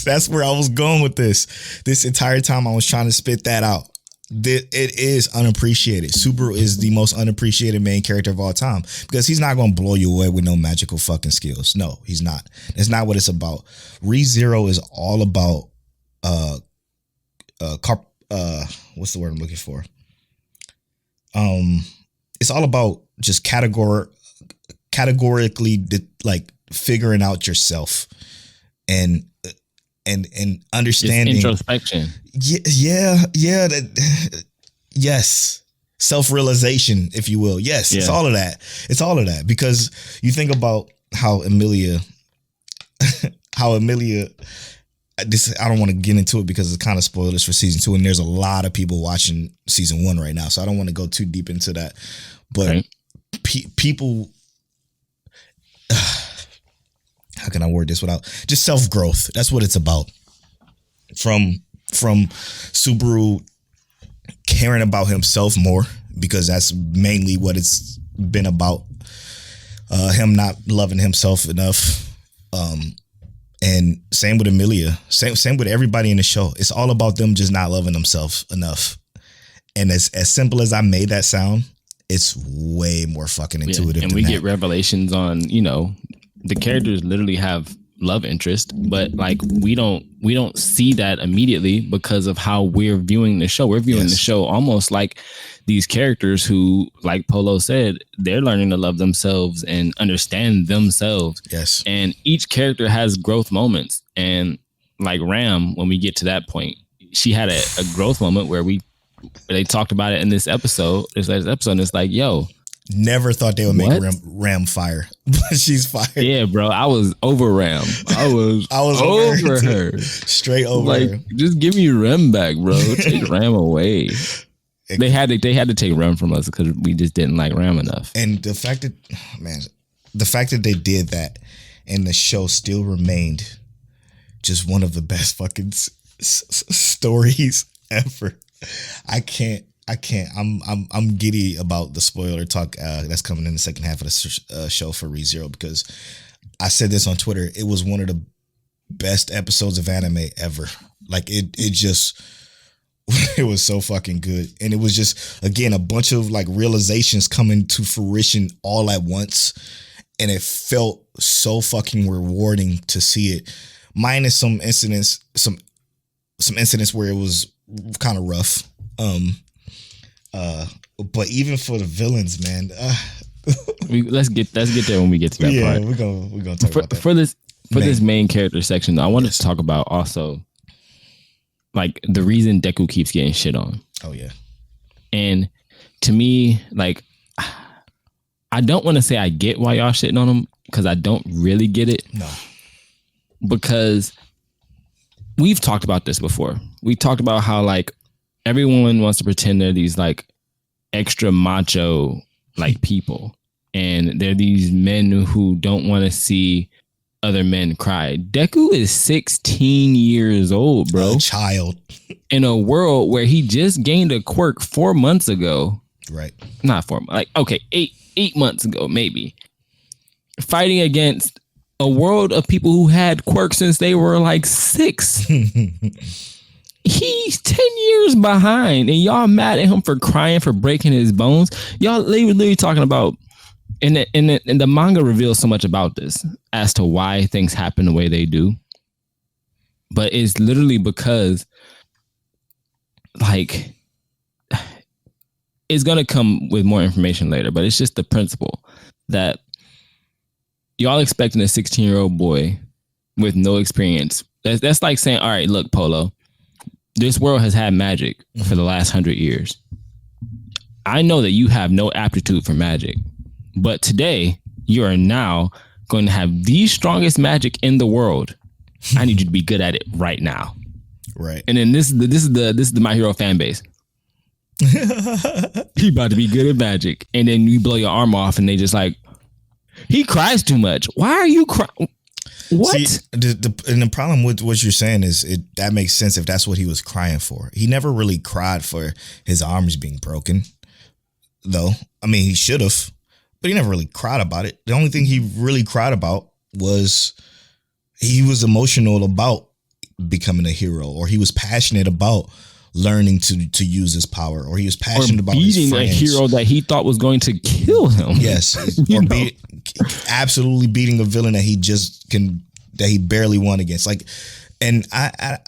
that's where I was going with this. This entire time I was trying to spit that out. It is unappreciated. Subaru is the most unappreciated main character of all time because he's not going to blow you away with no magical fucking skills. No, he's not. That's not what it's about. ReZero is all about, what's the word I'm looking for? It's all about just categorically like figuring out yourself and understanding it's introspection. Yes. Self-realization, if you will. Yes. Yeah. It's all of that because you think about how Emilia I don't want to get into it because it's kind of spoilers for season 2 and there's a lot of people watching season 1 right now. So I don't want to go too deep into that, but people, how can I word this without just self-growth? That's what it's about. From Subaru caring about himself more because that's mainly what it's been about. Him not loving himself enough. And same with Emilia, same with everybody in the show. It's all about them just not loving themselves enough. And as simple as I made that sound, it's way more fucking intuitive. And we get revelations on, the characters literally have love interest, but like we don't see that immediately because of how we're viewing the show. We're viewing the show almost like these characters who, like Polo said, they're learning to love themselves and understand themselves. Yes. And each character has growth moments. And like Ram, when we get to that point, she had a growth moment where they talked about it in this episode. This last episode, and it's like, yo, never thought they would make Ram fire, but she's fired. Yeah, bro. I was over Ram. I was over her. Straight over her. Just give me Ram back, bro. Take Ram away. They had to take Ram from us because we just didn't like Ram enough. And the fact that they did that and the show still remained just one of the best fucking stories ever. I can't. I'm giddy about the spoiler talk that's coming in the second half of the show for ReZero because I said this on Twitter. It was one of the best episodes of anime ever. Like it was so fucking good, and it was just again a bunch of like realizations coming to fruition all at once, and it felt so fucking rewarding to see it. Minus some incidents where it was kind of rough. But even for the villains, man. Let's get there when we get to that part. Yeah, we're gonna talk about that. For this main character section, though, I wanted to talk about also like the reason Deku keeps getting shit on. Oh yeah. And to me, like, I don't want to say I get why y'all shitting on him, because I don't really get it. No. Because we've talked about this before. We talked about how like everyone wants to pretend they're these like extra macho like people, and they're these men who don't want to see other men cry. Deku is 16 years old, bro. A child. In a world where he just gained a quirk 4 months ago. Right. Not 4 months. Like, okay, eight months ago, maybe. Fighting against a world of people who had quirks since they were like 6. He's 10 years behind, and y'all mad at him for crying, for breaking his bones. Y'all literally talking about, and the manga reveals so much about this as to why things happen the way they do. But it's literally because, like, it's gonna come with more information later. But it's just the principle that y'all expecting a 16-year-old boy with no experience. That's like saying, all right, look, Polo, this world has had magic for the last 100 years. I know that you have no aptitude for magic, but today you are now going to have the strongest magic in the world. I need you to be good at it right now. Right. And then this is the My Hero fan base. He about to be good at magic, and then you blow your arm off, and they just like, he cries too much. Why are you crying? What? See, the problem with what you're saying is that makes sense if that's what he was crying for. He never really cried for his arms being broken, though. I mean, he should have, but he never really cried about it. The only thing he really cried about was he was emotional about becoming a hero, or he was passionate about learning to use his power, or he was passionate about beating his friends. A hero that he thought was going to kill him. Yes, or absolutely beating a villain that he barely won against. Like, and I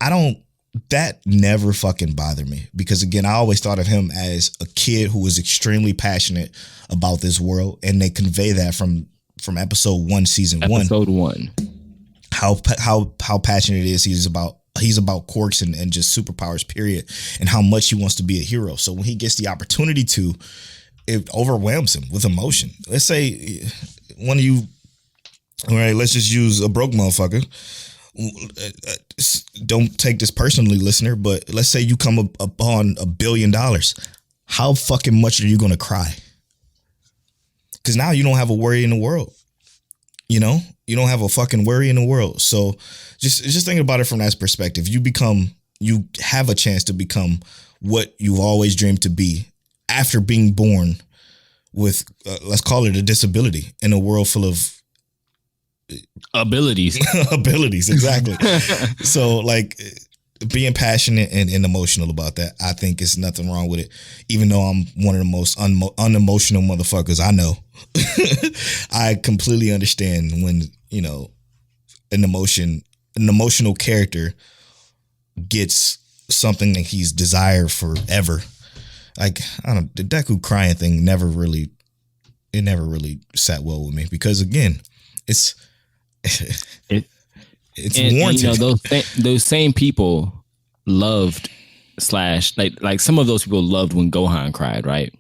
don't. That never fucking bothered me, because again, I always thought of him as a kid who was extremely passionate about this world, and they convey that from episode 1, season 1. Episode 1. How passionate it is he's about quirks and just superpowers, period, and how much he wants to be a hero. So when he gets the opportunity to, it overwhelms him with emotion. Let's say one of you, all right, let's just use a broke motherfucker. Don't take this personally, listener, but let's say you come upon $1 billion. How fucking much are you going to cry? Because now you don't have a worry in the world. You know, you don't have a fucking worry in the world. So just think about it from that perspective. You have a chance to become what you've always dreamed to be after being born with, let's call it a disability, in a world full of abilities. Abilities, exactly. So like being passionate and emotional about that, I think is nothing wrong with it. Even though I'm one of the most unemotional motherfuckers I know. I completely understand when, you know, an emotional character gets something that he's desired forever. Like, I don't know, the Deku crying thing never really sat well with me, because again, it's warranted. You know, those same people loved / like some of those people loved when Gohan cried, right?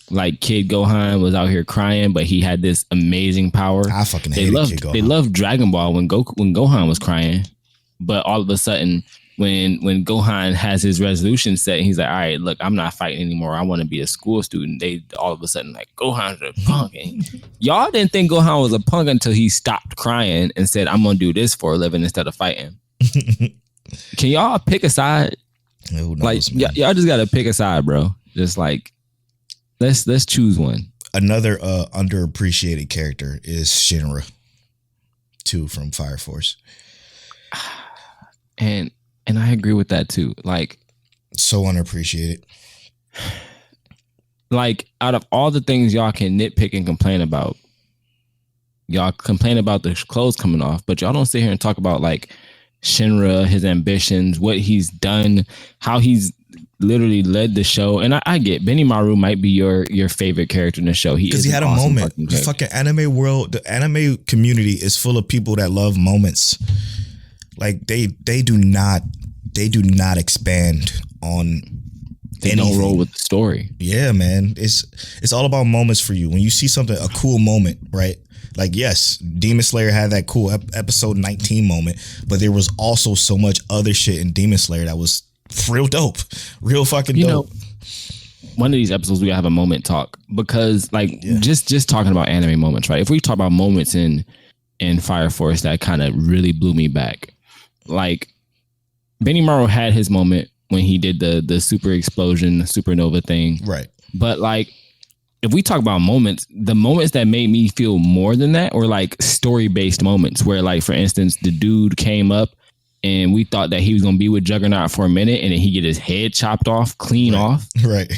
Like Kid Gohan was out here crying, but he had this amazing power. I fucking hated Kid Gohan. They loved Dragon Ball when Gohan was crying, but all of a sudden, when Gohan has his resolution set, he's like, all right, look, I'm not fighting anymore. I want to be a school student. They all of a sudden like, Gohan's a punk. And y'all didn't think Gohan was a punk until he stopped crying and said, I'm gonna do this for a living instead of fighting. Can y'all pick a side? Who knows, like man? y'all just gotta pick a side, bro. Just like let's choose one. Another underappreciated character is Shinra, too, from Fire Force. And I agree with that too. Like, so underappreciated. Like, out of all the things y'all can nitpick and complain about, y'all complain about the clothes coming off, but y'all don't sit here and talk about like Shinra, his ambitions, what he's done, how he's literally led the show. And I get Benimaru might be your favorite character in the show. Because he had a awesome moment. The fucking anime world, the anime community is full of people that love moments. Like they do not expand on they anything. Don't roll with the story. Yeah, man. It's all about moments for you. When you see something, a cool moment, right? Like, yes, Demon Slayer had that cool episode 19 moment, but there was also so much other shit in Demon Slayer that was real dope. Real fucking dope. Know, one of these episodes we gotta have a moment talk because just talking about anime moments, right? If we talk about moments in Fire Force that kind of really blew me back. Like Benimaru had his moment when he did the super explosion, the supernova thing. Right. But like if we talk about moments, the moments that made me feel more than that were like story-based moments where like, for instance, the dude came up and we thought that he was going to be with Juggernaut for a minute and then he get his head chopped off, clean off. Right.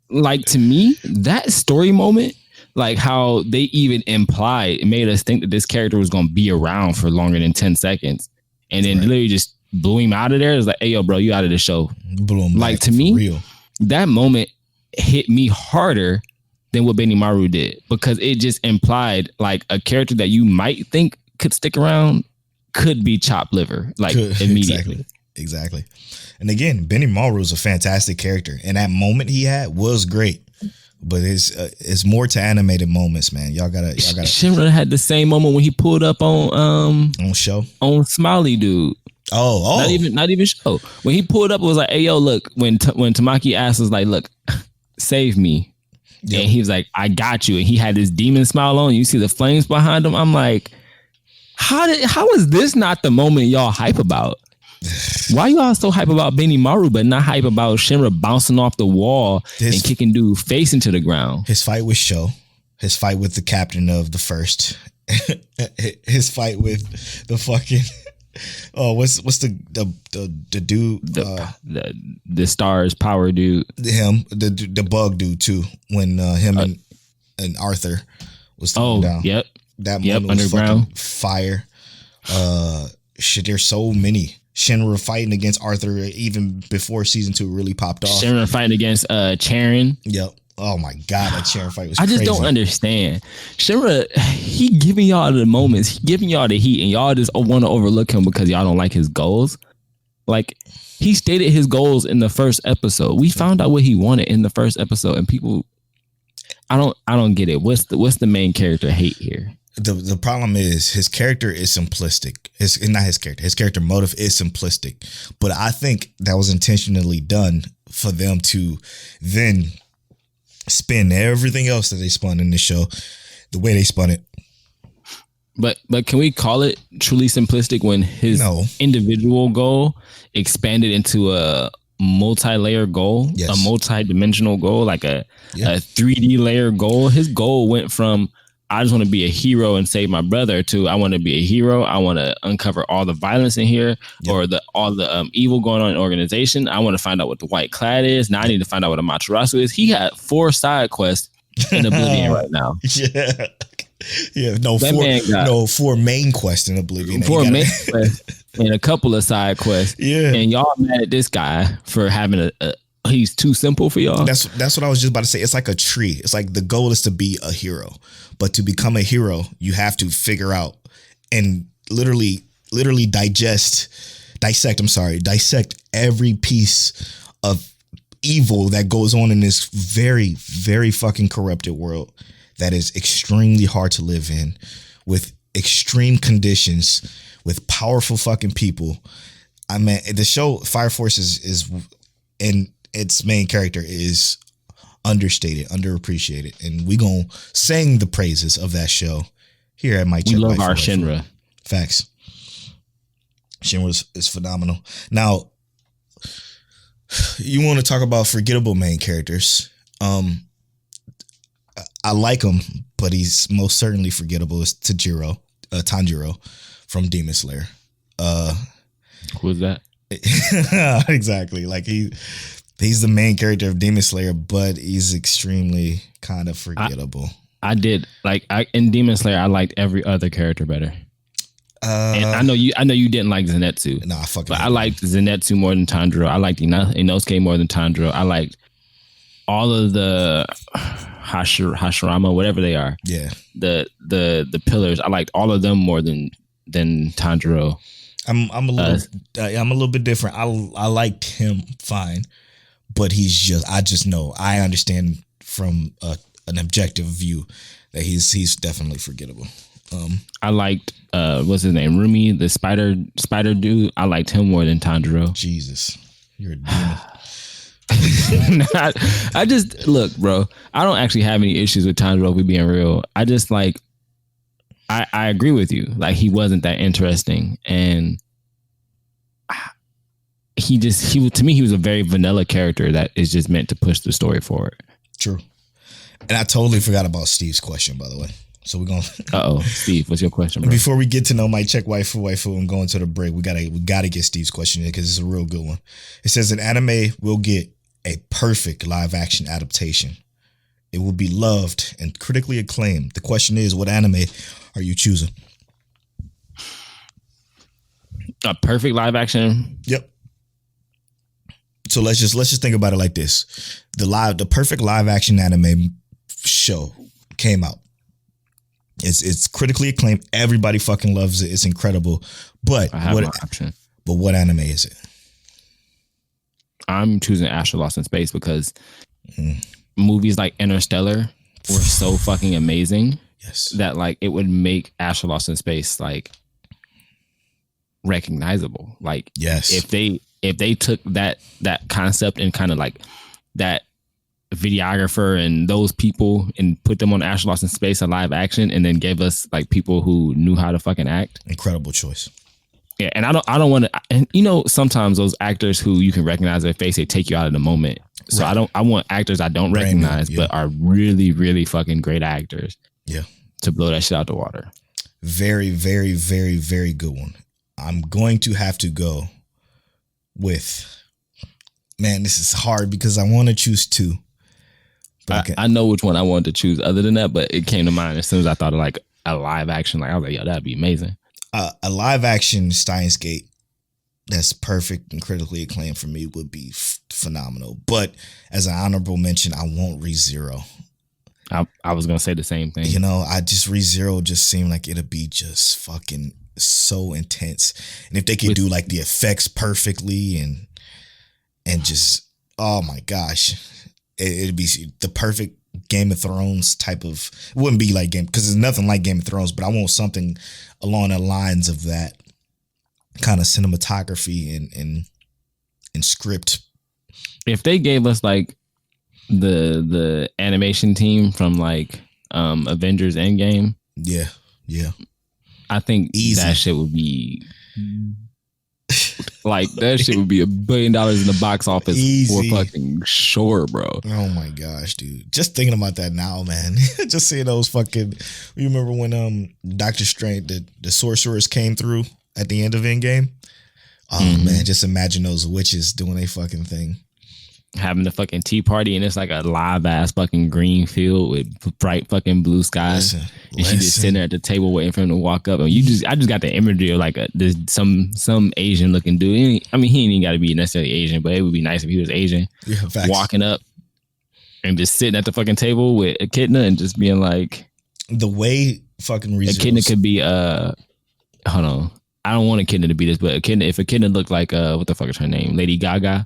Like to me, that story moment, like how they even implied, it made us think that this character was going to be around for longer than 10 seconds. And then literally just blew him out of there. It's like, hey, yo, bro, you out of the show. Blew him like to me, that moment hit me harder than what Benimaru did because it just implied like a character that you might think could stick around could be chopped liver like immediately. Exactly. And again, Benimaru is a fantastic character, and that moment he had was great. But it's more to animated moments, man. Y'all gotta. Shinra had the same moment when he pulled up on show on Smiley dude. Oh, not even show. When he pulled up, it was like, hey yo, look. When Tamaki asked us like, look, save me. Yep. And he was like, I got you. And he had this demon smile on. You see the flames behind him. I'm like, how is this not the moment y'all hype about? Why y'all so hype about Benimaru, but not hype about Shinra bouncing off the wall and kicking dude face into the ground? His fight with Sho, his fight with the captain of the first, his fight with the fucking what's the dude the stars power dude, the bug dude too, when him and Arthur was throwing down. That moment was underground fire. Shit, there's so many. Shinra fighting against Arthur even before season 2 really popped off. Shinra fighting against Charon. Yep. Oh my god, that Charon fight was I crazy. just don't understand. Shinra, he giving y'all the moments, he giving y'all the heat, and y'all just want to overlook him because y'all don't like his goals. Like, he stated his goals in the first episode. We found out what he wanted in the first episode, and people, I don't get it. What's the main character hate here? The problem is his character is simplistic. His character motive is simplistic. But I think that was intentionally done for them to then spin everything else that they spun in the show the way they spun it. But can we call it truly simplistic when his individual goal expanded into a multi-layer goal, a multi-dimensional goal, like a 3D layer goal? His goal went from I just want to be a hero and save my brother to I want to be a hero. I want to uncover all the violence in here or all the evil going on in the organization. I want to find out what the white clad is. Now I need to find out what a Matarasu is. He had 4 side quests in Oblivion right now. Yeah. No, 4 main quests in Oblivion. 4 main quests and a couple of side quests. Yeah. And y'all mad at this guy for having he's too simple for y'all. That's what I was just about to say. It's like a tree. It's like the goal is to be a hero, but to become a hero, you have to figure out and literally dissect every piece of evil that goes on in this very, very fucking corrupted world that is extremely hard to live in, with extreme conditions, with powerful fucking people. I mean, the show Fire Force is and its main character is understated, underappreciated, and we gonna sing the praises of that show here at Mike Check. We love our Shinra. Facts. Shinra is phenomenal. Now, you want to talk about forgettable main characters? I like him, but he's most certainly forgettable. Is Tanjiro from Demon Slayer. Who's that? Exactly. Like he's the main character of Demon Slayer, but he's extremely kind of forgettable. I did like in Demon Slayer. I liked every other character better. And I know you didn't like Zenitsu. Nah, fucking. But I liked Zenitsu more than Tanjiro. I liked Inosuke more than Tanjiro. I liked all of the Hashirama, whatever they are. Yeah. The pillars. I liked all of them more than Tanjiro. I'm a little bit different. I liked him fine, but I just know I understand from an objective view that he's definitely forgettable. I liked what's his name, Rumi, the spider dude. I liked him more than Tanjiro. Jesus, you're a demon. I just look, bro. I don't actually have any issues with Tanjiro. If we being real, I just like. I agree with you. Like he wasn't that interesting, and he to me he was a very vanilla character that is just meant to push the story forward. True. And I totally forgot about Steve's question, by the way. So we're going. Steve, what's your question, bro? Before we get to know my check waifu and go into the break, we gotta get Steve's question in because it's a real good one. It says an anime will get a perfect live action adaptation. It will be loved and critically acclaimed. The question is, what anime are you choosing? A perfect live action. Yep. So let's just think about it like this: the perfect live action anime show came out. It's critically acclaimed. Everybody fucking loves it. It's incredible. But what anime is it? I'm choosing Astro Lost in Space because movies like Interstellar were so fucking amazing. Yes. That like it would make Astro Lost in Space like recognizable. Like yes. If they took that concept and kind of like that videographer and those people and put them on Astro Lost in Space in live action and then gave us like people who knew how to fucking act. Incredible choice. Yeah, and I don't want to. And you know, sometimes those actors who you can recognize their face, they take you out of the moment. So right. I want actors I don't recognize, but are really, really fucking great actors. Yeah, to blow that shit out the water. Very, very, very, very good one. I'm going to have to go with. Man, this is hard because I want to choose two. I know which one I wanted to choose. Other than that, but it came to mind as soon as I thought of like a live action. Like I was like, yo, that'd be amazing. A live action Steins Gate that's perfect and critically acclaimed for me would be phenomenal. But as an honorable mention, I won't ReZero. I was gonna say the same thing. You know, ReZero just seemed like it'd be just fucking so intense. And if they could do like the effects perfectly and just oh my gosh, it'd be the perfect Game of Thrones type of. It wouldn't be like Game because there's nothing like Game of Thrones, but I want something along the lines of that kind of cinematography and script. If they gave us like the animation team from like Avengers Endgame, yeah, I think easy. That shit would be like that shit would be $1 billion in the box office easy. For fucking sure, bro. Oh my gosh, dude! Just thinking about that now, man. Just seeing those fucking. You remember when Doctor Strange, the sorcerers came through at the end of Endgame? Oh man, just imagine those witches doing a fucking thing. Having the fucking tea party and it's like a live ass fucking green field with bright fucking blue skies. And she just sitting there at the table waiting for him to walk up. And I just got the imagery of like some Asian looking dude. He ain't even got to be necessarily Asian, but it would be nice if he was Asian. Yeah, facts. Walking up and just sitting at the fucking table with Echidna and just being like, the way fucking Echidna could be hold on. I don't want Echidna to be this, but if Echidna looked like what the fuck is her name? Lady Gaga.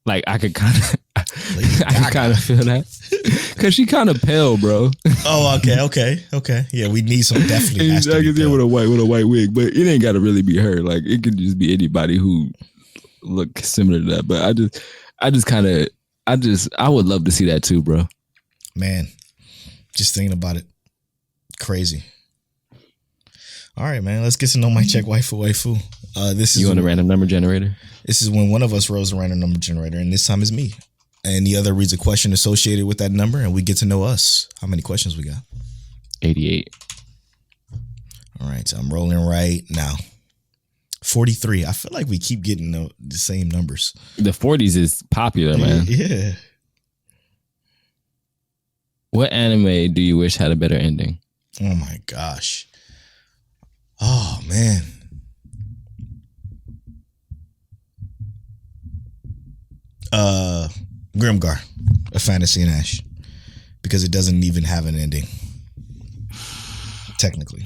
Like I could kind of feel that because she kind of pale, bro. Oh, okay. Yeah, we need some definitely. I can see with a white wig, but it ain't got to really be her. Like it could just be anybody who look similar to that. But I would love to see that too, bro. Man, just thinking about it, crazy. All right, man. Let's get to know my check waifu. This is you on a random number generator. This is when one of us rolls a random number generator, and this time is me. And the other reads a question associated with that number, and we get to know us. How many questions we got? 88. All right, so I'm rolling right now. 43. I feel like we keep getting the same numbers. The 40s is popular, man. Yeah. What anime do you wish had a better ending? Oh my gosh. Oh man. Grimgar, A Fantasy in Ash, because it doesn't even have an ending. Technically.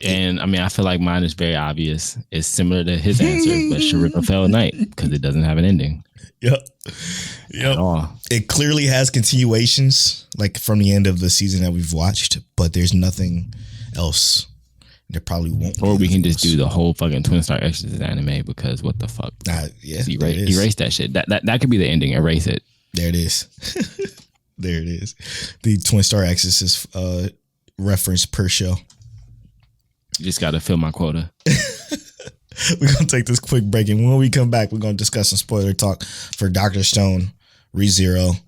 And I mean, I feel like mine is very obvious. It's similar to his answer, but Shuripa Fell Night, because it doesn't have an ending. Yep. At all. It clearly has continuations, like from the end of the season that we've watched, but there's nothing else. There probably won't. Or we can just do the whole fucking Twin Star Exorcist anime, because what the fuck? Yeah, erase that shit. That could be the ending. Erase it. There it is. There it is. The Twin Star Exorcist reference per show. You just got to fill my quota. We're going to take this quick break, and when we come back, we're going to discuss some spoiler talk for Dr. Stone, ReZero.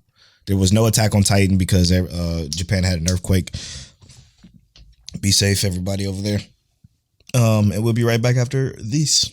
There was no Attack on Titan because Japan had an earthquake. Be safe, everybody over there. And we'll be right back after these.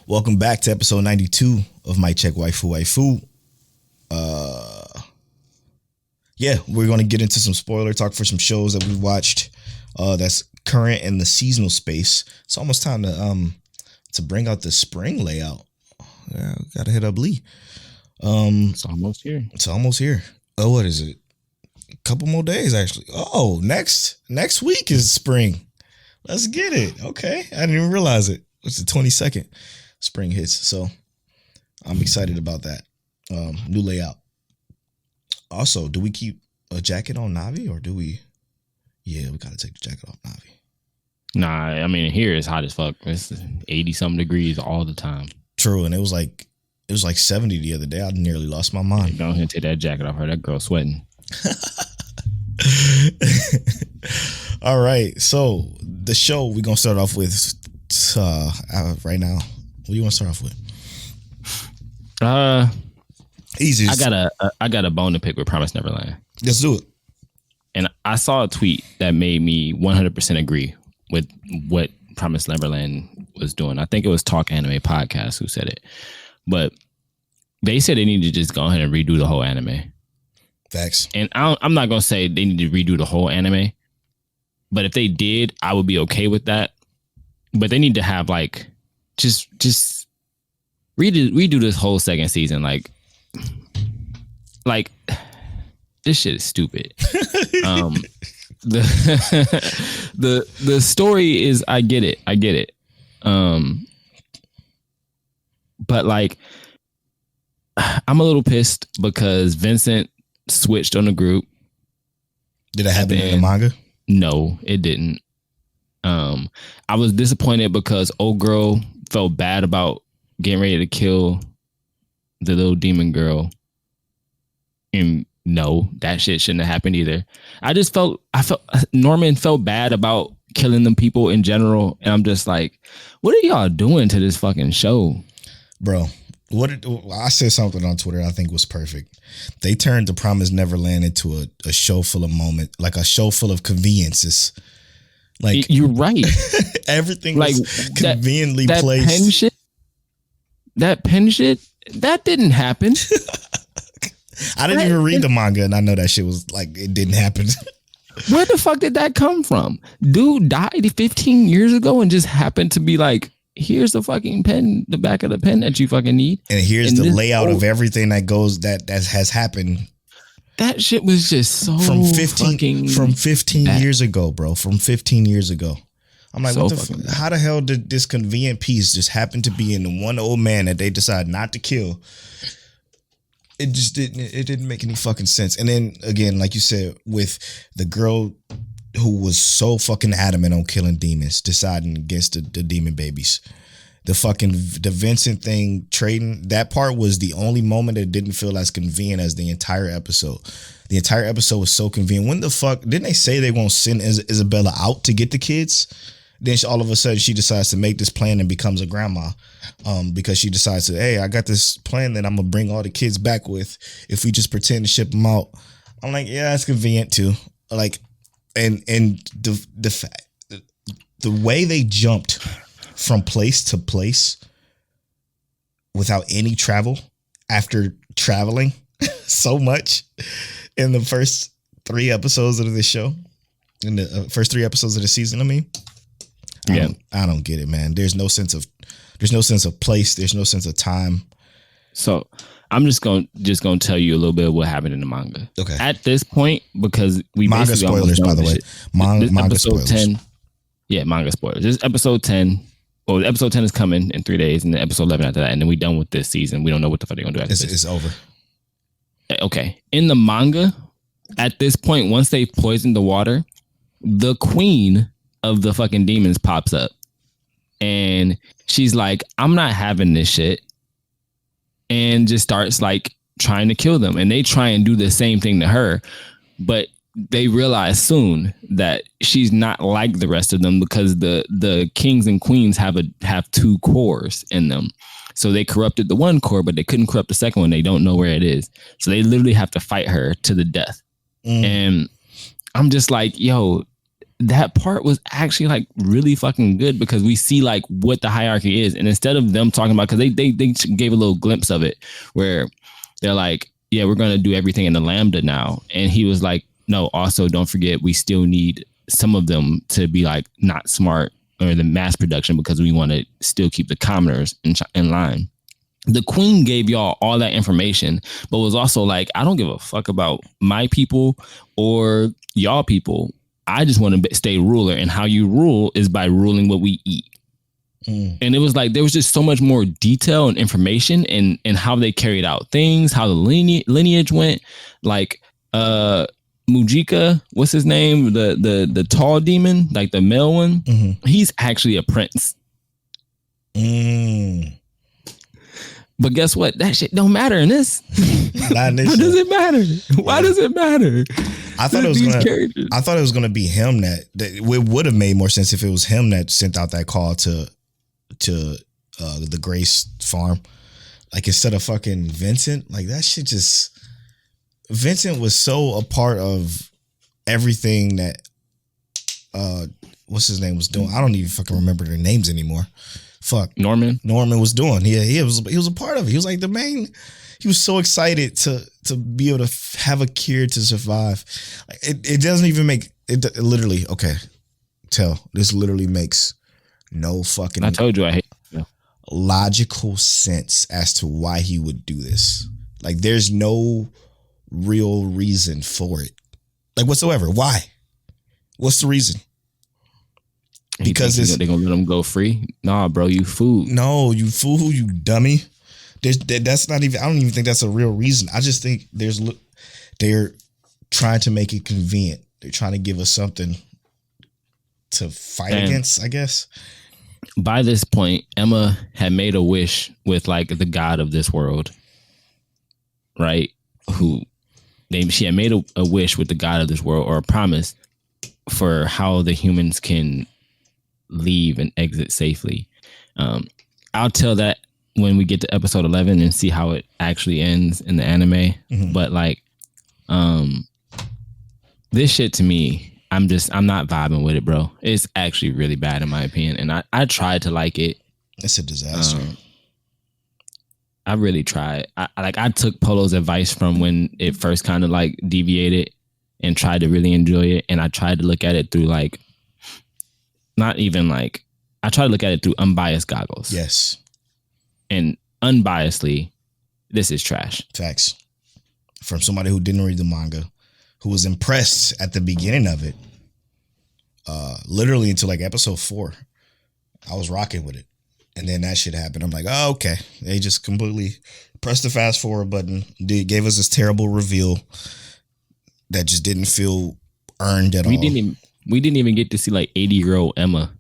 Welcome back to episode 92 of My Check Waifu. Yeah, we're going to get into some spoiler talk for some shows that we've watched that's current in the seasonal space. It's almost time to bring out the spring layout. Yeah, gotta hit up Lee. It's almost here. It's almost here. Oh, what is it? A couple more days, actually. Oh, next week is spring. Let's get it. Okay, I didn't even realize it. It's the 22nd. Spring hits, so I'm excited about that. New layout. Also, do we keep a jacket on Navi, or do we? Yeah, we gotta take the jacket off Navi. Nah, I mean, here it's hot as fuck. It's 80 something degrees all the time. True, and it was like 70 the other day. I nearly lost my mind. Go ahead and take that jacket off her. That girl sweating. All right, so the show we're gonna start off with right now. What do you want to start off with? Easy. I got a bone to pick with Promise Neverland. Let's do it. And I saw a tweet that made me 100% agree with what Promise Neverland was doing. I think it was Talk Anime Podcast who said it, but they said they need to just go ahead and redo the whole anime. Facts. And I'm not gonna say they need to redo the whole anime, But if they did, I would be okay with that. But they need to have like just redo this whole second season. Like this shit is stupid. The story is I get it. But like I'm a little pissed because Vincent switched on the group. Did it happen in the manga? No, it didn't. I was disappointed because old girl felt bad about getting ready to kill the little demon girl. And no, that shit shouldn't have happened either. I felt Norman felt bad about killing them people in general. And I'm just like, what are y'all doing to this fucking show? Bro, I said something on Twitter I think was perfect. They turned The Promised Neverland into a show full of moments, like a show full of conveniences. Like you're right. Everything like was conveniently placed. That pen shit, that didn't happen. I didn't even read the manga, and I know that shit was like it didn't happen. Where the fuck did that come from? Dude died 15 years ago and just happened to be like, here's the fucking pen, the back of the pen that you fucking need. And here's the layout of everything that has happened. That shit was just so from 15 years ago, bro. From 15 years ago. I'm like, so how the hell did this convenient piece just happen to be in the one old man that they decided not to kill? It just didn't make any fucking sense. And then again, like you said, with the girl who was so fucking adamant on killing demons, deciding against the demon babies. The Vincent thing, trading, that part was the only moment that didn't feel as convenient as the entire episode. The entire episode was so convenient. When the fuck, didn't they say they won't send Isabella out to get the kids? Then all of a sudden she decides to make this plan and becomes a grandma because she decides to, hey, I got this plan that I'm going to bring all the kids back with if we just pretend to ship them out. I'm like, yeah, that's convenient too. Like, and the way they jumped from place to place without any travel after traveling so much in the first 3 episodes of the show, in the first 3 episodes of the season. I mean, I don't get it, man. There's no sense of place. There's no sense of time. So I'm just going to tell you a little bit of what happened in the manga. Okay. At this point, because we manga spoilers, by the way. Manga spoilers. 10. Yeah, manga spoilers. This is episode 10. Well, episode 10 is coming in 3 days, and then episode 11 after that, and then we're done with this season. We don't know what the fuck they're gonna do after this. It's over. Okay. In the manga, at this point, once they've poisoned the water, the queen of the fucking demons pops up, and she's like, "I'm not having this shit," and just starts like trying to kill them. And they try and do the same thing to her, but they realize soon that she's not like the rest of them because the kings and queens have 2 cores in them. So they corrupted the one core, but they couldn't corrupt the second one. They don't know where it is. So they literally have to fight her to the death. And I'm just like, yo, that part was actually like really fucking good because we see like what the hierarchy is. And instead of them talking about, because they gave a little glimpse of it where they're like, yeah, we're going to do everything in the Lambda now. And he was like, no, also don't forget, we still need some of them to be like not smart or the mass production because we want to still keep the commoners in line. The queen gave y'all all that information, but was also like, I don't give a fuck about my people or y'all people. I just want to stay ruler, and how you rule is by ruling what we eat. And it was like there was just so much more detail and information and how they carried out things, how the lineage went. Like Mujika, what's his name? The tall demon, like the male one. He's actually a prince. But guess what? That shit don't matter in this. Not in this. Why does it matter? Why does it matter? I thought it was gonna be him that it would have made more sense if it was him that sent out that call to the Grace farm. Like instead of fucking Vincent. Like that shit just Vincent was so a part of everything that what's his name was doing. I don't even fucking remember their names anymore. Fuck. Norman was doing. He was a part of it. He was like the main. He was so excited to be able to have a cure to survive. It doesn't even make it literally. Okay, tell. This literally makes no fucking I told you I hate. logical sense as to why he would do this. Like, there's no real reason for it, like, whatsoever. Why? What's the reason? Because they're gonna let them go free. Nah, bro, you food. No, you fool, you dummy. That's not even. I don't even think that's a real reason. I just think they're trying to make it convenient. They're trying to give us something to fight against, I guess. By this point, Emma had made a wish with like the god of this world, right? She had made a wish with the god of this world, or a promise for how the humans can leave and exit safely. I'll tell that when we get to episode 11 and see how it actually ends in the anime. Mm-hmm. But like, this shit to me, I'm not vibing with it, bro. It's actually really bad in my opinion. And I tried to like it. It's a disaster. I really tried. I took Polo's advice from when it first kind of like deviated and tried to really enjoy it. And I tried to look at it through like, not even like, I tried to look at it through unbiased goggles. Yes. And unbiasedly, this is trash. Facts. From somebody who didn't read the manga, who was impressed at the beginning of it, literally until like episode 4. I was rocking with it. And then that shit happened. I'm like, oh, okay. They just completely pressed the fast forward button. Gave us this terrible reveal that just didn't feel earned at all. We didn't even get to see like 80-year-old Emma.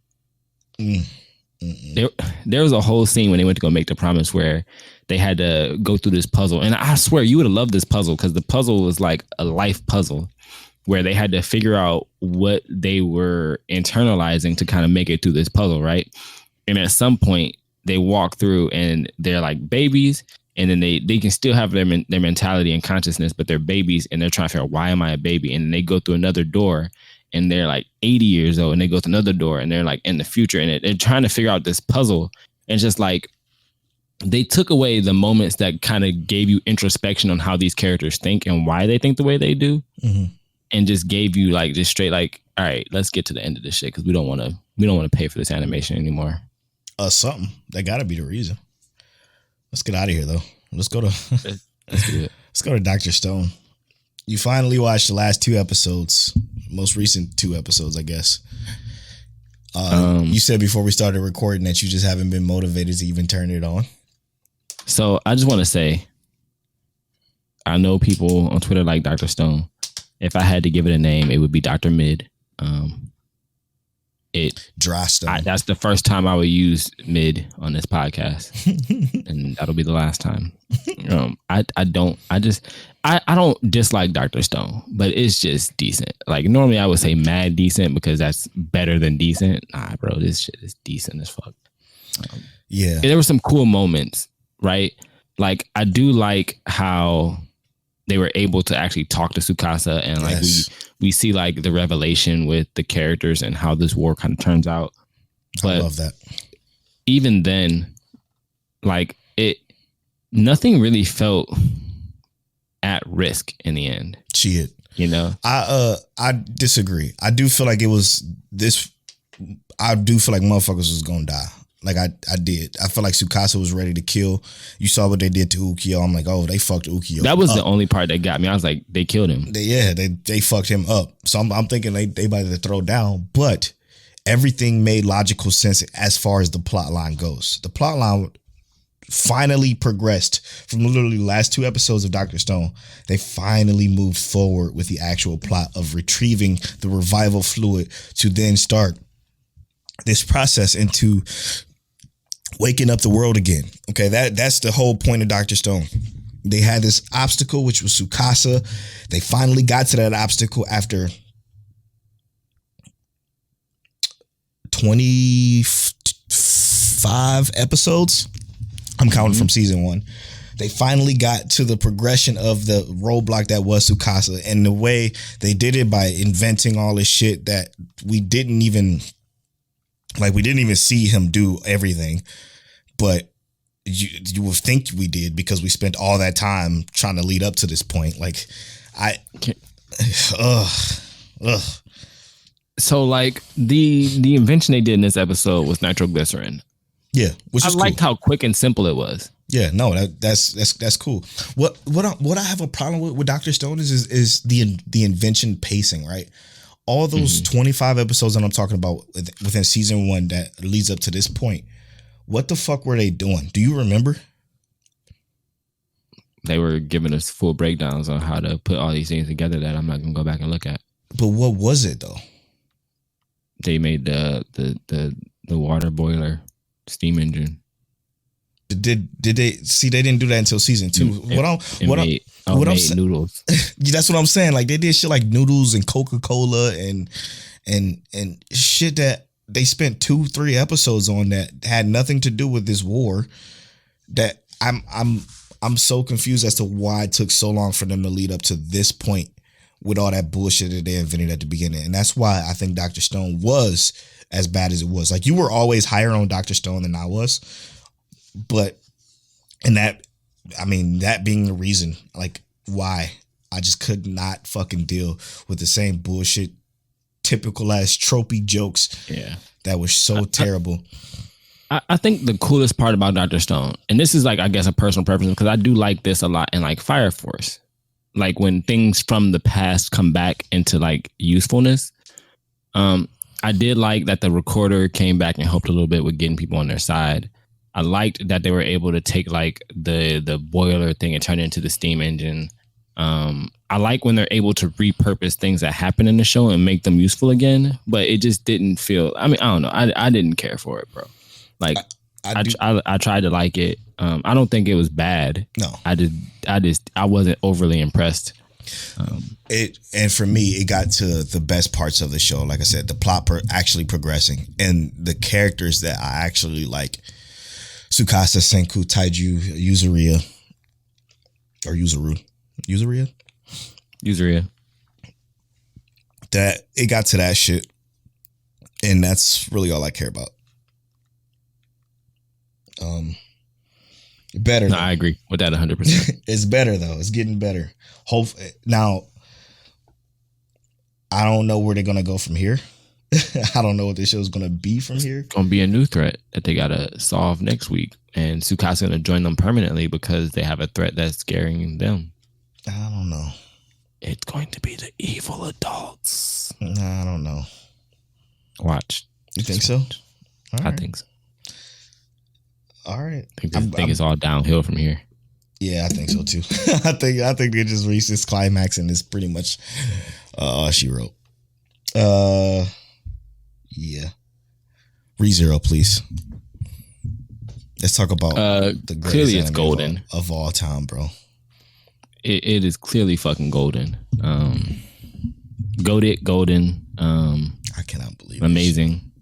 There was a whole scene when they went to go make the promise where they had to go through this puzzle. And I swear you would have loved this puzzle because the puzzle was like a life puzzle where they had to figure out what they were internalizing to kind of make it through this puzzle, right? And at some point they walk through and they're like babies, and then they can still have their mentality and consciousness, but they're babies and they're trying to figure out, why am I a baby? And then they go through another door and they're like 80 years old, and they go to another door and they're like in the future, and they're trying to figure out this puzzle. And just like, they took away the moments that kind of gave you introspection on how these characters think and why they think the way they do. Mm-hmm. And just gave you like, just straight like, all right, let's get to the end of this shit. Cause we don't want to pay for this animation anymore. Something that gotta be the reason. Let's get out of here though. Let's do it. Let's go to Dr. Stone. You finally watched the last 2 episodes, most recent 2 episodes, I guess. You said before we started recording that you just haven't been motivated to even turn it on. So I just want to say, I know people on Twitter like Dr. Stone. If I had to give it a name, it would be Dr. Mid. Dry Stone. That's the first time I would use mid on this podcast, and that'll be the last time. I don't dislike Dr. Stone, but it's just decent. Like normally I would say mad decent because that's better than decent. Nah, bro, this shit is decent as fuck. Yeah, there were some cool moments, right? Like I do like how they were able to actually talk to Tsukasa, and like we see like the revelation with the characters and how this war kind of turns out. But I love that. Even then, like nothing really felt at risk in the end. Shit. You know? I disagree. I do feel like it was this. I do feel like motherfuckers was gonna die. Like I did. I feel like Tsukasa was ready to kill. You saw what they did to Ukyo. I'm like, oh, they fucked Ukyo. That was the only part that got me. I was like, they killed him. They fucked him up. So I'm thinking they about to throw down. But everything made logical sense as far as the plot line goes. The plot line finally progressed from literally the last 2 episodes of Dr. Stone. They finally moved forward with the actual plot of retrieving the revival fluid to then start this process into waking up the world again. Okay, that's the whole point of Dr. Stone. They had this obstacle, which was Tsukasa. They finally got to that obstacle after 25 episodes. I'm counting from season 1. They finally got to the progression of the roadblock that was Tsukasa, and the way they did it by inventing all this shit that we didn't even see him do everything, but you would think we did because we spent all that time trying to lead up to this point. Like So like the invention they did in this episode was nitroglycerin. Yeah, which I is liked cool. how quick and simple it was. Yeah, no, that's cool. What I have a problem with Dr. Stone is the invention pacing, right? All those 25 episodes that I'm talking about within season 1 that leads up to this point. What the fuck were they doing? Do you remember? They were giving us full breakdowns on how to put all these things together that I'm not gonna go back and look at. But what was it though? They made the water boiler steam engine. Did they see? They didn't do that until season 2. Made noodles. That's what I'm saying. Like they did shit like noodles and Coca-Cola and shit that they spent 2-3 episodes on that had nothing to do with this war. That I'm so confused as to why it took so long for them to lead up to this point with all that bullshit that they invented at the beginning. And that's why I think Dr. Stone was as bad as it was. Like you were always higher on Dr. Stone than I was. But, and that being the reason, like, why I just could not fucking deal with the same bullshit, typical ass tropey jokes. Yeah. That was so terrible. I think the coolest part about Dr. Stone, and this is like, I guess, a personal preference, because I do like this a lot in like Fire Force. Like when things from the past come back into like usefulness. I did like that the recorder came back and helped a little bit with getting people on their side. I liked that they were able to take like the boiler thing and turn it into the steam engine. I like when they're able to repurpose things that happen in the show and make them useful again, but it just didn't feel, I mean, I don't know. I didn't care for it, bro. Like I tried to like it. I don't think it was bad. No, I wasn't overly impressed. And for me, it got to the best parts of the show. Like I said, the plot actually progressing and the characters that I actually like. Tsukasa, Senku, Taiju, Yuzuriya, or Yuzuriya. That it got to that shit, and that's really all I care about. Better. No, I agree with that 100%. It's better though. It's getting better. Now, I don't know where they're gonna go from here. I don't know what this show's gonna be from here. It's gonna be a new threat that they gotta solve next week, and Tsukasa's gonna join them permanently because they have a threat that's scaring them. I don't know. It's going to be the evil adults. I don't know. Watch. You think so? I think so. All right. I think it's all downhill from here. Yeah, I think so too. I think they just reached this climax and it's pretty much all she wrote. Yeah. ReZero, please. Let's talk about the greatest clearly it's anime golden of all time, bro. It is clearly fucking golden. Golden. I cannot believe amazing.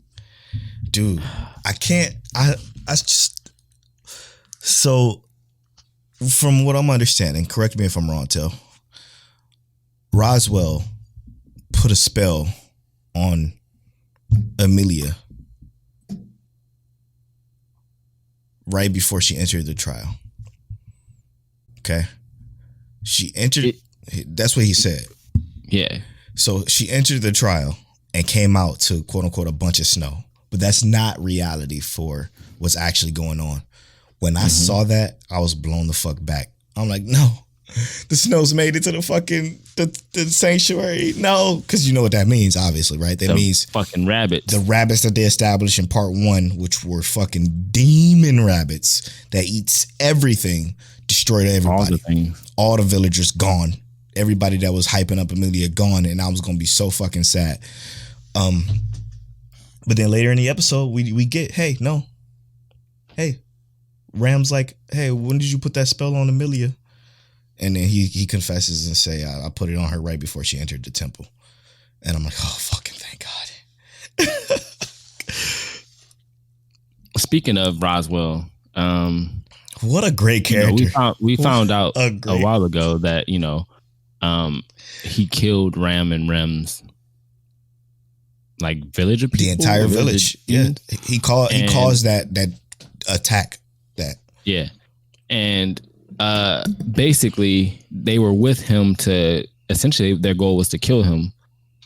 Dude, I can't. I just. So, from what I'm understanding, correct me if I'm wrong, Till. Roswell put a spell on Amelia right before she entered the trial. Okay. She entered. That's what he said. Yeah. So she entered the trial and came out to quote unquote a bunch of snow. But that's not reality for what's actually going on. When I saw that, I was blown the fuck back. I'm like, no, the snow's made it to the fucking the sanctuary. No, because you know what that means, obviously, right? That means fucking rabbits. The rabbits that they established in part 1, which were fucking demon rabbits that eats everything, destroyed everybody. All the things. All the villagers gone. Everybody that was hyping up Amelia gone, and I was gonna be so fucking sad. But then later in the episode, we get, hey, Ram's like, hey, when did you put that spell on Amelia? And then he confesses and say, I put it on her right before she entered the temple. And I'm like, oh, fucking thank God. Speaking of Roswell, what a great character. We found out a while ago that, he killed Ram and Rem's like village of people. The entire village. Yeah. He caused that attack. Yeah. And basically they were with him to essentially their goal was to kill him.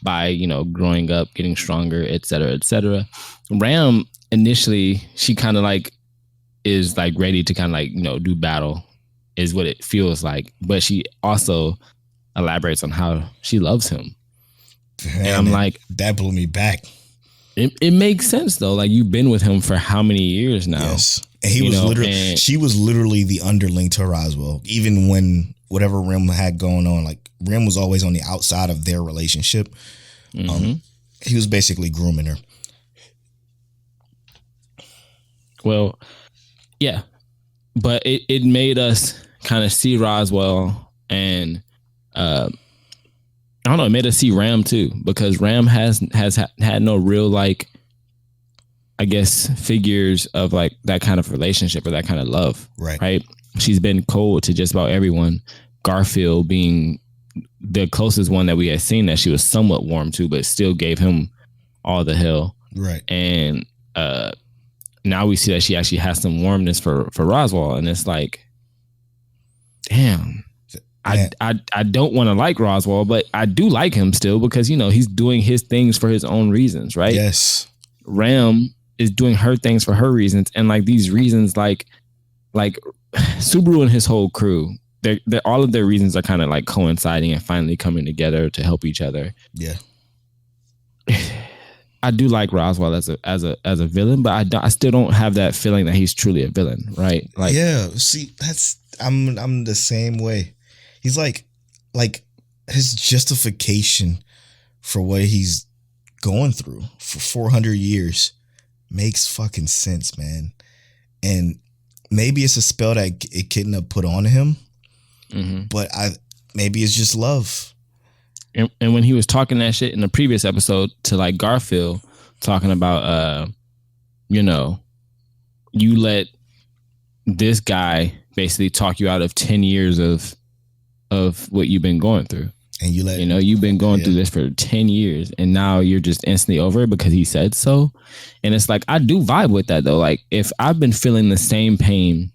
by, you know, growing up, getting stronger, et cetera, et cetera. Ram, initially, she kind of like is like ready to kind of like, you know, do battle is what it feels like. But she also elaborates on how she loves him. Man, and I'm like, that blew me back. It makes sense though. Like, you've been with him for how many years now? Yes. And she was literally the underling to Roswell. Even when whatever Rim had going on, like Rim was always on the outside of their relationship. He was basically grooming her. Well, yeah. But it made us kind of see Roswell, and I don't know, it made us see Ram too, because Ram has had no real, like, I guess, figures of like that kind of relationship or that kind of love. Right. She's been cold to just about everyone. Garfield being the closest one that we had seen that she was somewhat warm to, but still gave him all the hell. Right. And now we see that she actually has some warmness for Roswell, and it's like, damn. I don't want to like Roswell, but I do like him still, because, you know, he's doing his things for his own reasons, right? Yes. Ram is doing her things for her reasons, and like these reasons, like Subaru and his whole crew, they're all of their reasons are kind of like coinciding and finally coming together to help each other. Yeah. I do like Roswell as a villain, but I still don't have that feeling that he's truly a villain, right? Like, yeah. See, I'm the same way. He's like his justification for what he's going through for 400 years makes fucking sense, man. And maybe it's a spell that Echidna put on him, but maybe it's just love. And when he was talking that shit in the previous episode to like Garfield, talking about, you know, you let this guy basically talk you out of 10 years of what you've been going through. And you've been going through this for 10 years, and now you're just instantly over it because he said so. And it's like, I do vibe with that though. Like, if I've been feeling the same pain,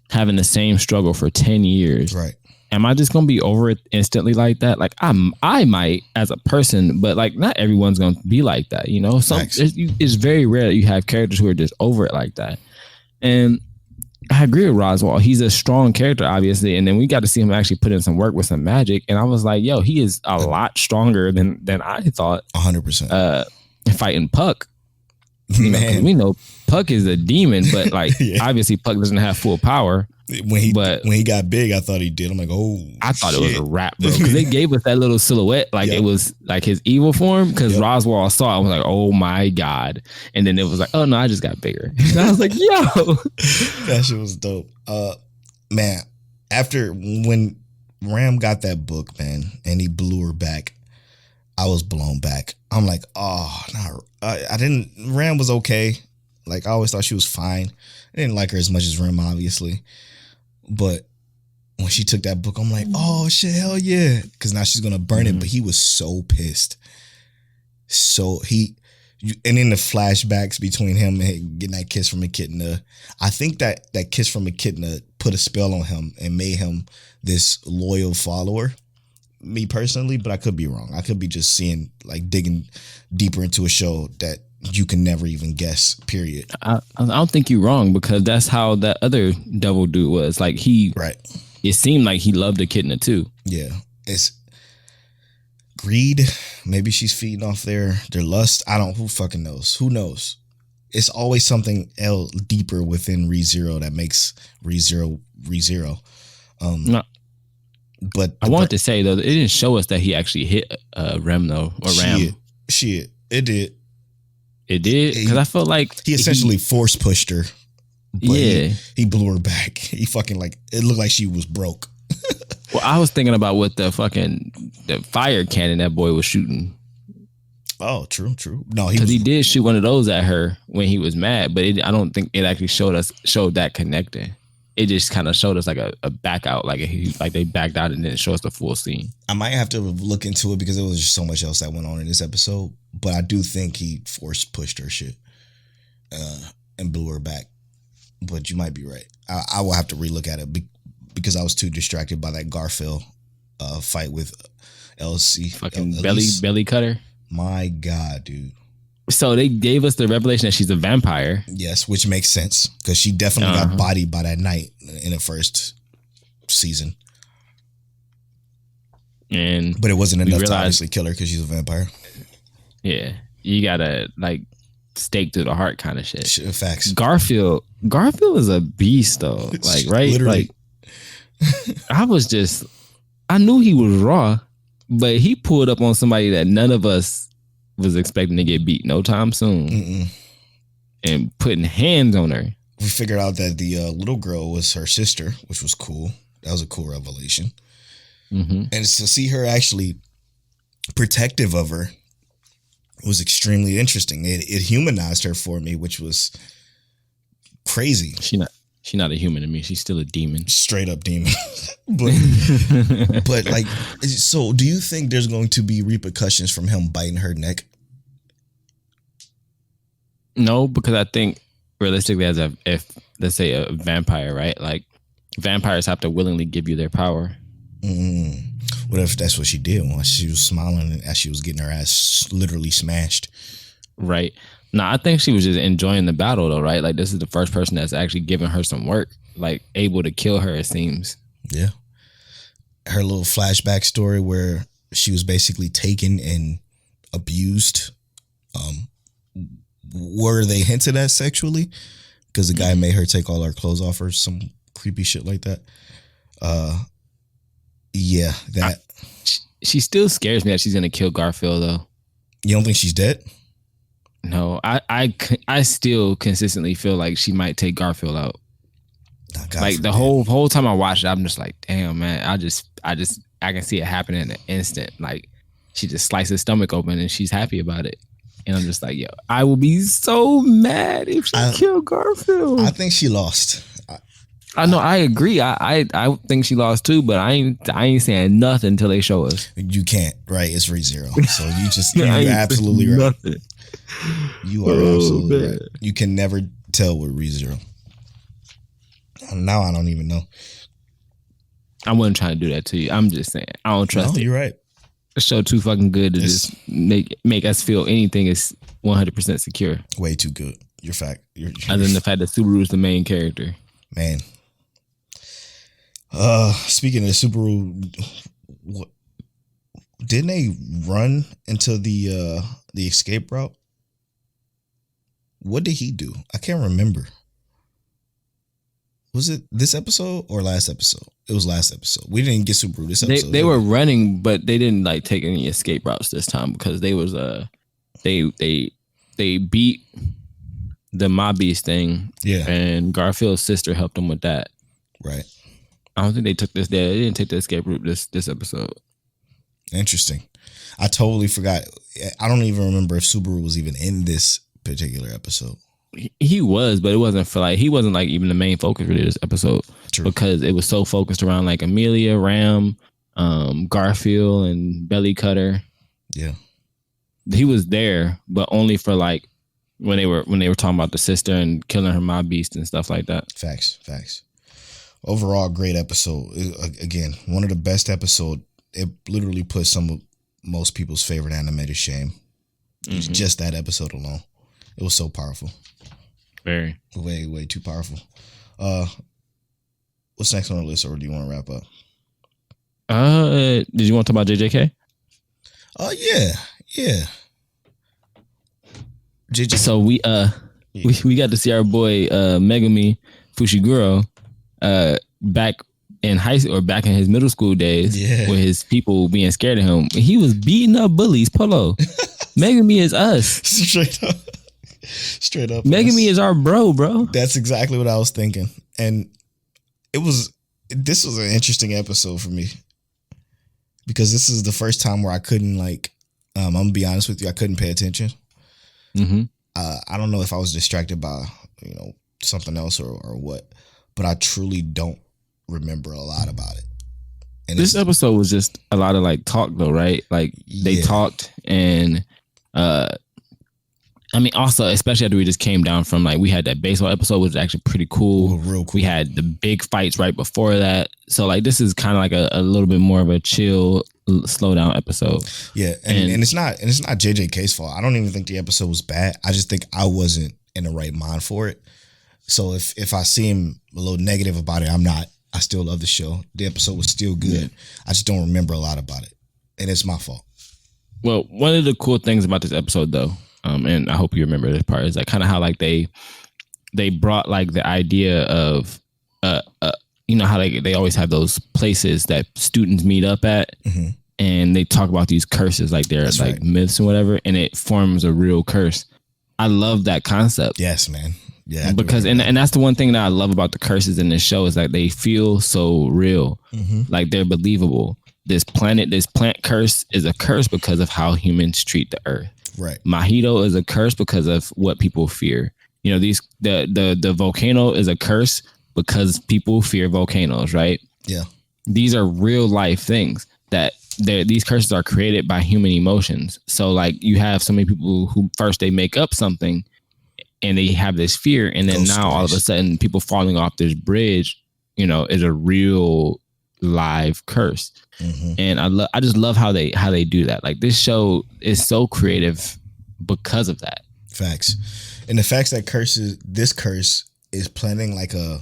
having the same struggle for 10 years, right? Am I just going to be over it instantly like that? Like, I might as a person, but like not everyone's going to be like that. You know, it's very rare that you have characters who are just over it like that. And I agree with Roswell. He's a strong character, obviously. And then we got to see him actually put in some work with some magic. And I was like, yo, he is a lot stronger than I thought. 100%. Fighting Puck. Man. We know Puck is a demon, but like, obviously Puck doesn't have full power. When he got big, I thought he did. I'm like, I thought it was a wrap, bro. Because they gave us that little silhouette, like it was like his evil form. Because Roswell saw it, I was like, oh my god. And then it was like, oh no, I just got bigger. And I was like, yo, that shit was dope. Man, after when Ram got that book, man, and he blew her back, I was blown back. I'm like, oh no, I didn't. Ram was okay. Like, I always thought she was fine. I didn't like her as much as Ram, obviously. But when she took that book, I'm like, oh shit, hell yeah. Because now she's going to burn it. But he was so pissed. And in the flashbacks between him and getting that kiss from Echidna, I think that kiss from Echidna put a spell on him and made him this loyal follower. Me personally, but I could be wrong. I could be just digging deeper into a show that you can never even guess, period. I don't think you're wrong, because that's how that other devil dude was. Like, it seemed like he loved Echidna too. Yeah. It's greed. Maybe she's feeding off their lust. Who fucking knows? Who knows? It's always something else deeper within ReZero that makes ReZero. No. But I wanted to say though, it didn't show us that he actually hit Rem though, or Ram. Shit. It did. It did? Because I felt like he essentially force pushed her. But he blew her back. He fucking it looked like she was broke. Well, I was thinking about what the fire cannon that boy was shooting. Oh, true. No, because he did shoot one of those at her when he was mad, but I don't think it actually showed that connecting. It just kind of showed us like a back out, like they backed out and didn't show us the full scene. I might have to look into it because there was just so much else that went on in this episode. But I do think he force pushed her shit and blew her back. But you might be right. I will have to relook at it because I was too distracted by that Garfield fight with LC. Fucking Elise. belly cutter. My God, dude. So they gave us the revelation that she's a vampire. Yes, which makes sense because she definitely got bodied by that night in the first season. But it wasn't enough to obviously kill her because she's a vampire. Yeah, you gotta like stake through the heart kind of shit. Facts. Garfield is a beast though. Like right, literally. Like I knew he was raw, but he pulled up on somebody that none of us was expecting to get beat no time soon. And putting hands on her. We figured out that the little girl was her sister, which was cool. That was a cool revelation. And to see her actually protective of her was extremely interesting. It humanized her for me, which was crazy. She's not a human to me. She's still a demon. Straight up demon. but like, so do you think there's going to be repercussions from him biting her neck? No, because I think realistically, if let's say a vampire, right? Like vampires have to willingly give you their power. What if that's what she did once she was smiling as she was getting her ass literally smashed? Right. No, I think she was just enjoying the battle though, right? Like this is the first person that's actually giving her some work, like able to kill her, it seems. Yeah. Her little flashback story where she was basically taken and abused. Were they hinted at sexually? Because the guy made her take all her clothes off or some creepy shit like that. Yeah, that. She still scares me that she's gonna kill Garfield though. You don't think she's dead? No, I still consistently feel like she might take Garfield out. Like the whole time I watched it, I'm just like, damn man, I can see it happening in an instant. Like she just slices his stomach open and she's happy about it. And I'm just like, yo, I will be so mad if she killed Garfield. I think she lost. I know, I agree. I think she lost too, but I ain't saying nothing until they show us. You can't, right? It's ReZero. So you're absolutely right. Nothing. You are absolutely right. You can never tell with ReZero. Now I don't even know. I wasn't trying to do that to you. I'm just saying I don't trust it. You're right. The show too fucking good to just make us feel anything is 100% secure. Way too good. Other than the fact that Subaru is the main character. Man. Speaking of Subaru, didn't they run into the escape route? What did he do? I can't remember. Was it this episode or last episode? It was last episode. We didn't get Subaru this episode. They were running, but they didn't like take any escape routes this time because they was they beat the Mob Beast thing. Yeah. And Garfield's sister helped them with that. Right. I don't think they took this. They didn't take the escape route this episode. Interesting. I totally forgot. I don't even remember if Subaru was even in this particular episode. He was, but it wasn't for like he wasn't like even the main focus really this episode. True. Because it was so focused around like Amelia, Ram, Garfield, and Belly Cutter. Yeah, he was there, but only for like when they were talking about the sister and killing her Mob Beast and stuff like that. Facts. Overall, great episode. Again, one of the best episodes. It literally put some of most people's favorite anime to shame. Just that episode alone. It was so powerful. Very. Way too powerful. What's next on the list, or do you want to wrap up? Did you want to talk about JJK? Yeah. JJK. So we got to see our boy Megumi Fushiguro back in high school or back in his middle school days with his people being scared of him. He was beating up bullies. Polo. Megumi is us. Straight up. Megumi is our bro. That's exactly what I was thinking. And this was an interesting episode for me. Because this is the first time where I couldn't I'm gonna be honest with you, I couldn't pay attention. I don't know if I was distracted by, something else or what, but I truly don't remember a lot about it. And this episode was just a lot of talk though, right? Like they talked and also, especially after we just came down from we had that baseball episode, which was actually pretty cool. Real cool. We had the big fights right before that. So this is kind of a little bit more of a chill slow down episode. Yeah, and it's not JJK's fault. I don't even think the episode was bad. I just think I wasn't in the right mind for it. So if I seem a little negative about it, I'm not. I still love the show. The episode was still good. Yeah. I just don't remember a lot about it, and it's my fault. Well, one of the cool things about this episode, though, and I hope you remember this part, is like kind of how like they brought like the idea of you know how they always have those places that students meet up at, and they talk about these curses like they're like myths and whatever, and it forms a real curse. I love that concept. Yes, man. Yeah, because and that's the one thing that I love about the curses in this show is that they feel so real, like they're believable. This plant curse is a curse because of how humans treat the earth. Right. Mojito is a curse because of what people fear. You know, the volcano is a curse because people fear volcanoes, right? Yeah. These are real life things that these curses are created by human emotions. So like you have so many people who first they make up something and they have this fear, and then now all of a sudden people falling off this bridge, you know, is a real live curse. And I just love how they do that. Like this show is so creative because of that. Facts. And the facts that this curse is planning like an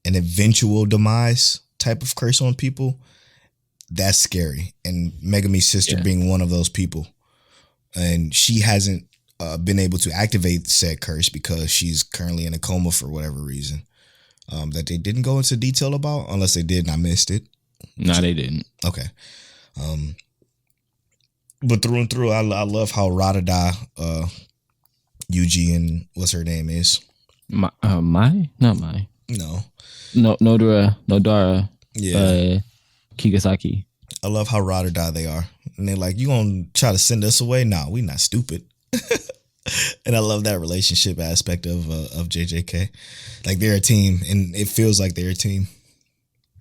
eventual demise type of curse on people, that's scary. And Megami's sister being one of those people. And she hasn't been able to activate said curse because she's currently in a coma for whatever reason that they didn't go into detail about, unless they did and I missed it. No, they didn't. Okay. But through and through, I love how Radada, Yuji, and what's her name is? Mai? Not Mai. No. Nodara. Yeah. Kigasaki. I love how Radada they are. And they're like, you gonna try to send us away? Nah, we not stupid. And I love that relationship aspect of JJK. Like they're a team, and it feels like they're a team.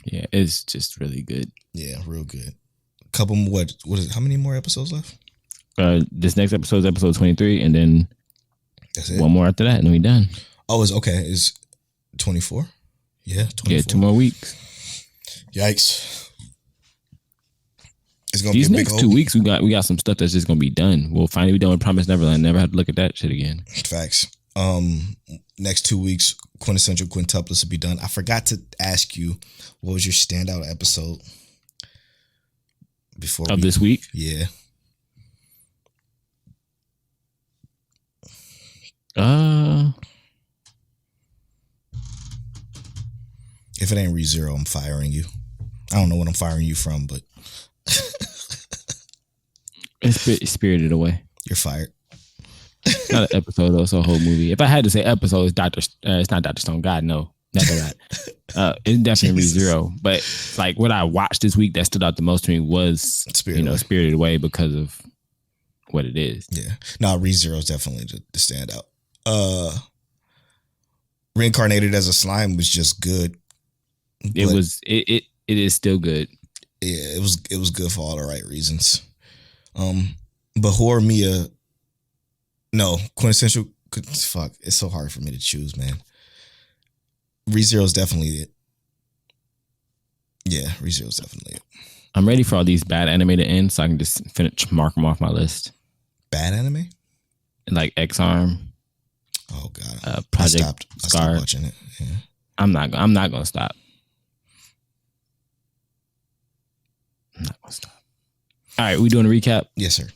Yeah, it's just really good. Yeah, real good. Couple more, what is it? How many more episodes left? This next episode is episode 23, and then that's it. One more after that, and we done. Oh, it's okay. It's 24? Yeah, 24. Yeah, 2 more weeks. Yikes. It's gonna These be a next big 2 weeks, we got some stuff that's just gonna be done. We'll finally be done with Promise Neverland. Never have to look at that shit again. Facts. Next 2 weeks, Quintessential Quintuplets will be done. I forgot to ask you, what was your standout episode before this week? Yeah. If it ain't ReZero, I'm firing you. I don't know what I'm firing you from, but it's Spirited Away. You're fired. Not an episode though, it's a whole movie. If I had to say episode, it's not Dr. Stone. God, no. Never that. It's definitely ReZero. But like what I watched this week that stood out the most to me was Spirited Away because of what it is. Yeah. No, ReZero is definitely the standout. Reincarnated as a Slime was just good. It is still good. Yeah, it was good for all the right reasons. But Horror Mia, no, Quintessential. Fuck, it's so hard for me to choose, man. ReZero is definitely it. Yeah, ReZero is definitely it. I'm ready for all these bad anime to end, so I can just mark them off my list. Bad anime, like X-Arm. Oh God, Project I Scar. stopped watching it. Yeah. I'm not gonna stop. I'm not gonna stop. All right, we doing a recap? Yes, sir.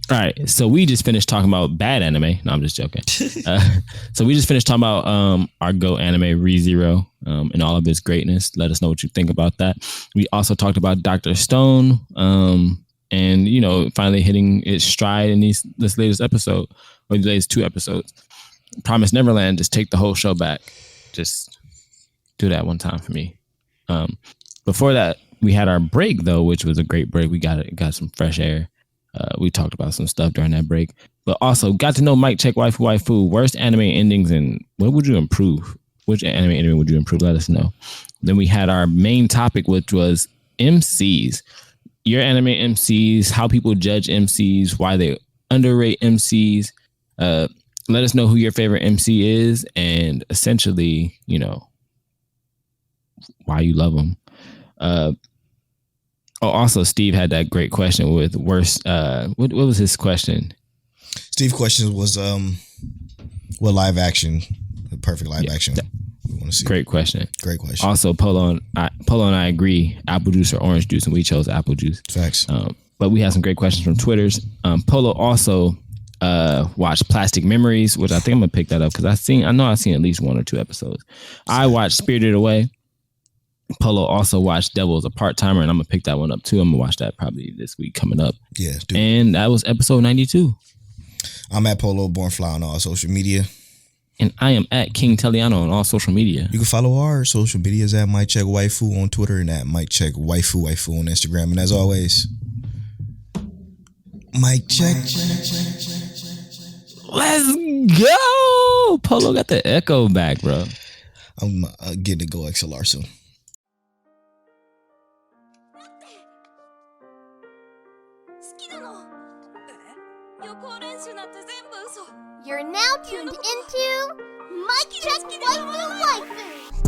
All right, so we just finished talking about bad anime. No, I'm just joking. So we just finished talking about our GO anime ReZero and all of its greatness. Let us know what you think about that. We also talked about Dr. Stone and finally hitting its stride in this latest episode or the latest 2 episodes. Promise Neverland, just take the whole show back. Just do that one time for me. Before that, we had our break though, which was a great break. We got some fresh air. We talked about some stuff during that break, but also got to know Mike Check Waifu, worst anime endings, and what would you improve? Which anime ending would you improve? Let us know. Then we had our main topic, which was MCs. Your anime MCs, how people judge MCs, why they underrate MCs. Let us know who your favorite MC is, and essentially, why you love them. Oh, also, Steve had that great question with worst. What was his question? Steve question was what live action, the perfect live action we want to see. Great question. Great question. Also, Polo and I agree. Apple juice or orange juice, and we chose apple juice. Facts. But we have some great questions from Twitters. Polo also watched Plastic Memories, which I think I'm gonna pick that up because I've seen at least 1 or 2 episodes. I watched Spirited Away. Polo also watched Devil's a Part-Timer, and I'm gonna pick that one up too. I'm gonna watch that probably this week coming up. Yeah, dude. And that was episode 92. I'm at Polo Born Fly on all social media. And I am at King Telliano on all social media. You can follow our social medias at Mike Check Waifu on Twitter and at Mike Check Waifu on Instagram. And as always, Mike Check. Let's go! Polo got the echo back, bro. I'm getting to go XLR soon. You're now tuned into Mike Check Waifu Waifu.